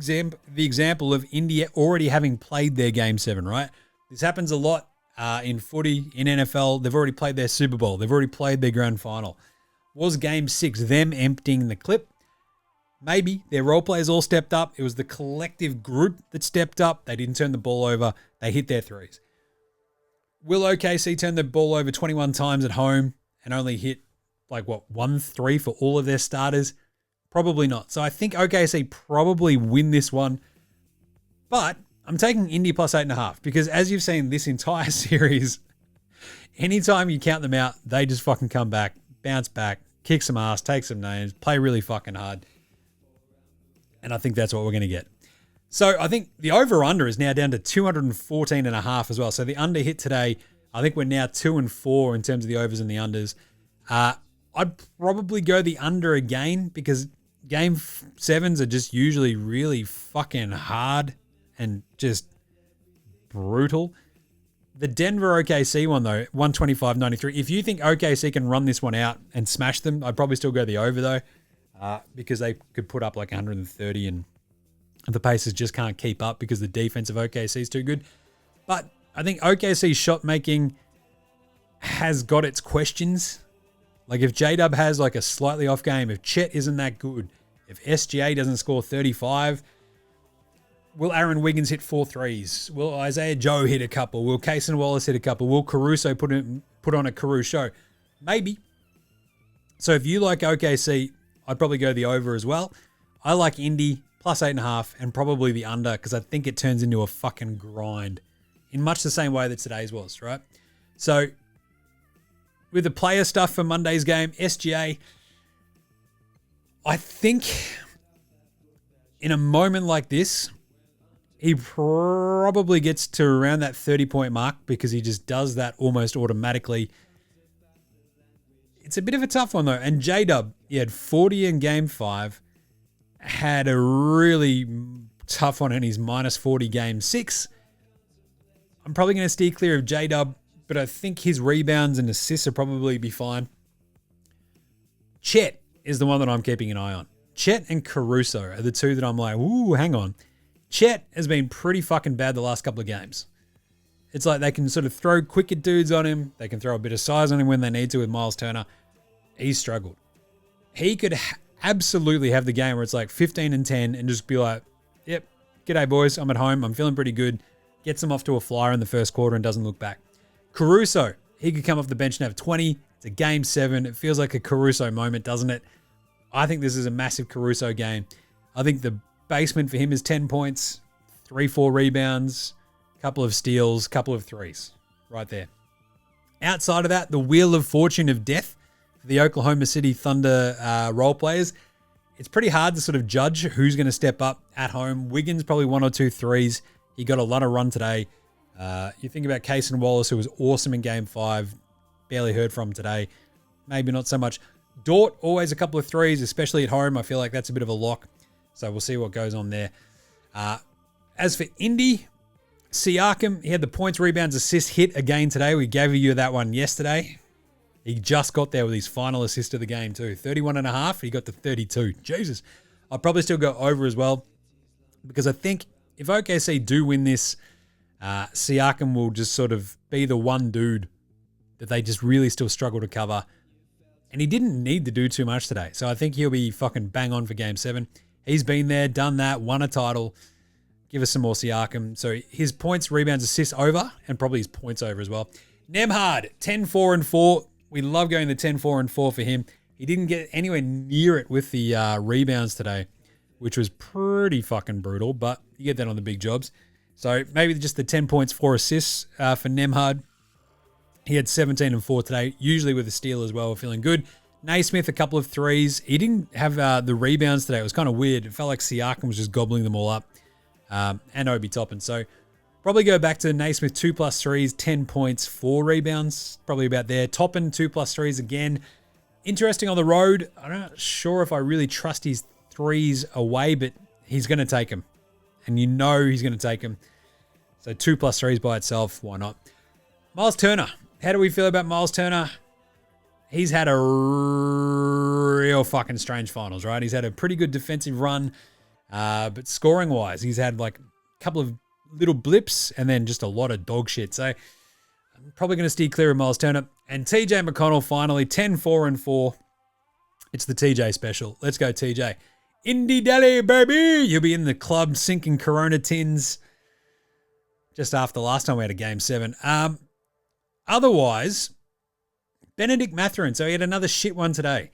example of Indy already having played their Game 7, right? This happens a lot in footy, in NFL. They've already played their Super Bowl. They've already played their grand final. Was Game 6 them emptying the clip? Maybe. Their role players all stepped up. It was the collective group that stepped up. They didn't turn the ball over. They hit their threes. Will OKC turn the ball over 21 times at home and only hit 1-3 for all of their starters? Probably not. So I think OKC probably win this one. But I'm taking Indy plus 8.5 because as you've seen this entire series, anytime you count them out, they just fucking come back, bounce back, kick some ass, take some names, play really fucking hard. And I think that's what we're going to get. So I think the over-under is now down to 214.5 as well. So the under hit today. I think we're now 2-4 in terms of the overs and the unders. I'd probably go the under again because Game 7s are just usually really fucking hard and just brutal. The Denver OKC one though, 125.93. If you think OKC can run this one out and smash them, I'd probably still go the over though. Because they could put up like 130 and the Pacers just can't keep up because the defense of OKC is too good. But I think OKC's shot making has got its questions. Like if J-Dub has like a slightly off game, if Chet isn't that good, if SGA doesn't score 35, will Aaron Wiggins hit 4 threes? Will Isaiah Joe hit a couple? Will Kaysen Wallace hit a couple? Will Caruso put on a Caruso show? Maybe. So if you like OKC, I'd probably go the over as well. I like Indy plus 8.5 and probably the under because I think it turns into a fucking grind in much the same way that today's was, right? So with the player stuff for Monday's game, SGA, I think in a moment like this, he probably gets to around that 30-point mark because he just does that almost automatically. It's a bit of a tough one though. And J-Dub, he had 40 in Game 5, had a really tough one in his minus 40 Game 6. I'm probably going to steer clear of J-Dub, but I think his rebounds and assists will probably be fine. Chet is the one that I'm keeping an eye on. Chet and Caruso are the two that I'm like, ooh, hang on. Chet has been pretty fucking bad the last couple of games. It's like they can sort of throw quicker dudes on him. They can throw a bit of size on him when they need to with Miles Turner. He's struggled. He could absolutely have the game where it's like 15 and 10 and just be like, yep, g'day boys, I'm at home. I'm feeling pretty good. Gets them off to a flyer in the first quarter and doesn't look back. Caruso, he could come off the bench and have 20. It's a Game 7. It feels like a Caruso moment, doesn't it? I think this is a massive Caruso game. I think the basement for him is 10 points, 3-4 rebounds, couple of steals, couple of threes. Right there. Outside of that, the Wheel of Fortune of Death for the Oklahoma City Thunder role players. It's pretty hard to sort of judge who's going to step up at home. Wiggins probably 1 or 2 threes. He got a lot of run today. You think about Kaysen Wallace, who was awesome in Game 5. Barely heard from today. Maybe not so much. Dort, always a couple of threes, especially at home. I feel like that's a bit of a lock. So we'll see what goes on there. As for Indy, Siakam, he had the points, rebounds, assists hit again today. We gave you that one yesterday. He just got there with his final assist of the game too. 31.5. He got to 32. Jesus. I'll probably still go over as well because I think if OKC do win this, Siakam will just sort of be the one dude that they just really still struggle to cover. And he didn't need to do too much today. So I think he'll be fucking bang on for Game 7. He's been there, done that, won a title. Give us some more Siakam. So his points, rebounds, assists over, and probably his points over as well. Nemhard, 10-4-4. We love going the 10-4-4 for him. He didn't get anywhere near it with the rebounds today, which was pretty fucking brutal, but you get that on the big jobs. So maybe just the 10 points, 4 assists for Nemhard. He had 17 and 4 today, usually with a steal as well. We're feeling good. Naismith, a couple of threes. He didn't have the rebounds today. It was kind of weird. It felt like Siakam was just gobbling them all up. And Obi Toppin. So probably go back to Naismith, 2+ threes, 10 points, 4 rebounds. Probably about there. Toppin, 2+ threes again. Interesting on the road. I'm not sure if I really trust his threes away, but he's going to take them. And you know he's going to take them. So 2+ threes by itself. Why not? Miles Turner. How do we feel about Miles Turner? He's had a real fucking strange finals, right? He's had a pretty good defensive run, but scoring-wise, he's had like a couple of little blips and then just a lot of dog shit. So I'm probably going to steer clear of Miles Turner. And TJ McConnell finally, 10, 4, and 4. It's the TJ special. Let's go, TJ. Indy Delhi, baby! You'll be in the club sinking Corona tins just after last time we had a Game 7. Otherwise, Benedict Mathurin. So he had another shit one today.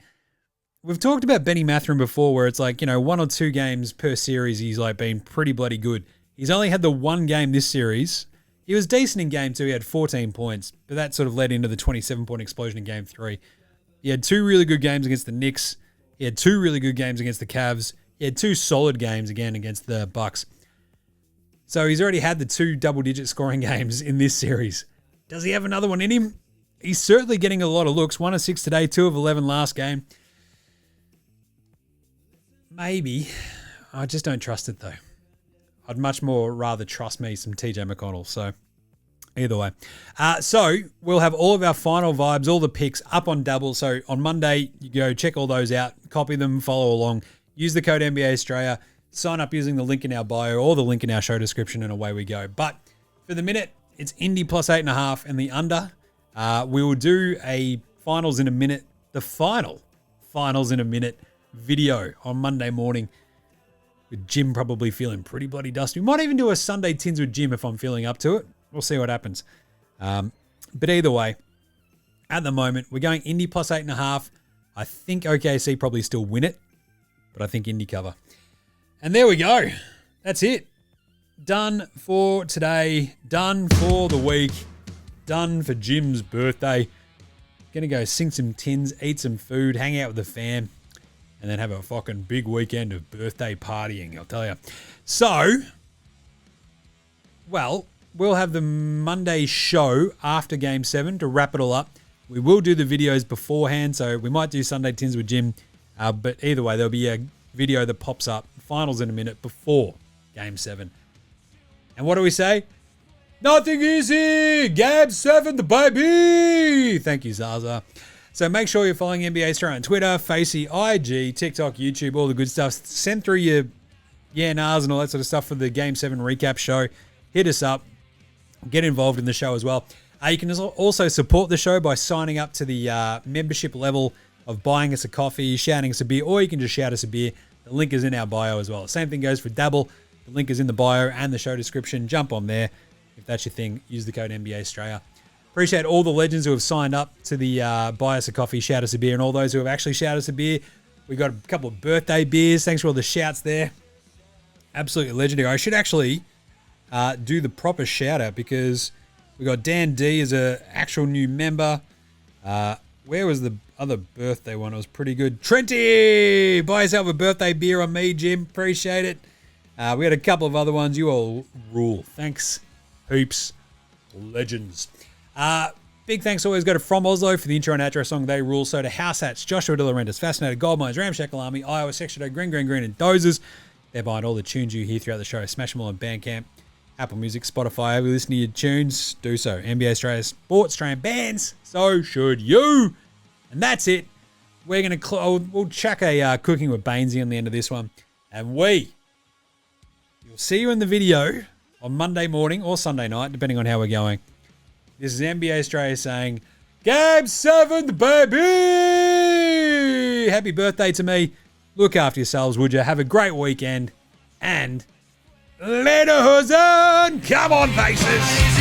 We've talked about Benny Mathurin before where it's like, 1 or 2 games per series he's like been pretty bloody good. He's only had the one game this series. He was decent in Game 2. He had 14 points, but that sort of led into the 27-point explosion in Game 3. He had 2 really good games against the Knicks. He had 2 really good games against the Cavs. He had 2 solid games again against the Bucks. So he's already had the 2 double-digit scoring games in this series. Does he have another one in him? He's certainly getting a lot of looks. 1 of 6 today, 2 of 11 last game. Maybe. I just don't trust it, though. I'd much more rather trust me some TJ McConnell. So, either way. So, we'll have all of our final vibes, all the picks up on Double. So, on Monday, you go check all those out, copy them, follow along. Use the code NBA Straya. Sign up using the link in our bio or the link in our show description, and away we go. But for the minute, it's Indy plus 8.5 and the under. We will do a finals in a minute, the finals in a minute video on Monday morning with Jim probably feeling pretty bloody dusty. We might even do a Sunday tins with Jim if I'm feeling up to it. We'll see what happens. But either way, at the moment, we're going Indy plus 8.5. I think OKC probably still win it, but I think Indy cover. And there we go. That's it. Done for today. Done for the week. Done for Jim's birthday. Gonna go sing some tins, eat some food, hang out with the fam, and then have a fucking big weekend of birthday partying, I'll tell you. So, well, we'll have the Monday show after Game 7 to wrap it all up. We will do the videos beforehand, so we might do Sunday tins with Jim, but either way, there'll be a video that pops up, finals in a minute, before Game 7. And what do we say? Nothing easy! Game 7, the baby! Thank you, Zaza. So make sure you're following NBA Straya on Twitter, Facey, IG, TikTok, YouTube, all the good stuff. Send through your nahs and all that sort of stuff for the Game 7 recap show. Hit us up. Get involved in the show as well. You can also support the show by signing up to the membership level of buying us a coffee, shouting us a beer, or you can just shout us a beer. The link is in our bio as well. The same thing goes for Dabble. The link is in the bio and the show description. Jump on there. If that's your thing, use the code NBA Straya. Appreciate all the legends who have signed up to the buy us a coffee, shout us a beer, and all those who have actually shouted us a beer. We got a couple of birthday beers. Thanks for all the shouts there. Absolutely legendary. I should actually do the proper shout out because we got Dan D as an actual new member. Where was the other birthday one? It was pretty good. Trenty! Buy yourself a birthday beer on me, Jim. Appreciate it. We had a couple of other ones. You all rule. Thanks, heaps. Legends. Big thanks always go to From Oslo for the intro and outro song They Rule. So to House Hats, Joshua De Laurentiis, Fascinated, Gold Mines, Ramshackle Army, Iowa, Section Green, and Dozers. They're behind all the tunes you hear throughout the show. Smash them all on Bandcamp, Apple Music, Spotify. If you listen to your tunes, do so. NBA Australia Sports, Australian bands. So should you. And that's it. We're going to we'll chuck a Cooking with Bainesy on the end of this one. And you'll see you in the video on Monday morning or Sunday night, depending on how we're going. This is NBA Australia saying, Game 7, baby! Happy birthday to me. Look after yourselves, would you? Have a great weekend. And later, Hosen! Come on, faces!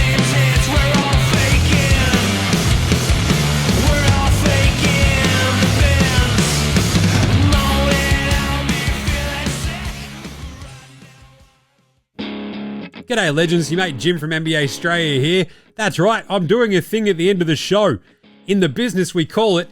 G'day, legends. Your mate Jim from NBA Straya here. That's right, I'm doing a thing at the end of the show. In the business, we call it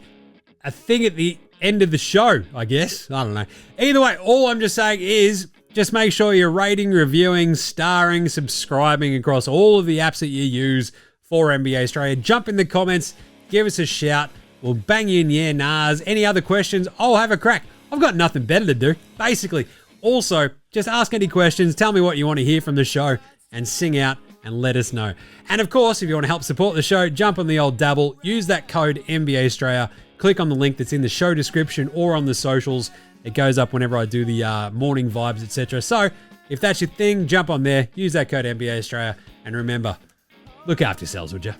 a thing at the end of the show, I guess. I don't know. Either way, all I'm just saying is just make sure you're rating, reviewing, starring, subscribing across all of the apps that you use for NBA Straya. Jump in the comments, give us a shout. We'll bang you in yeah, nahs. Any other questions? I'll have a crack. I've got nothing better to do, basically. Also, just ask any questions, tell me what you want to hear from the show, and sing out and let us know. And of course, if you want to help support the show, jump on the old dabble, use that code NBA Straya, click on the link that's in the show description or on the socials. It goes up whenever I do the morning vibes, etc. So, if that's your thing, jump on there, use that code NBA Straya, and remember, look after yourselves, would you?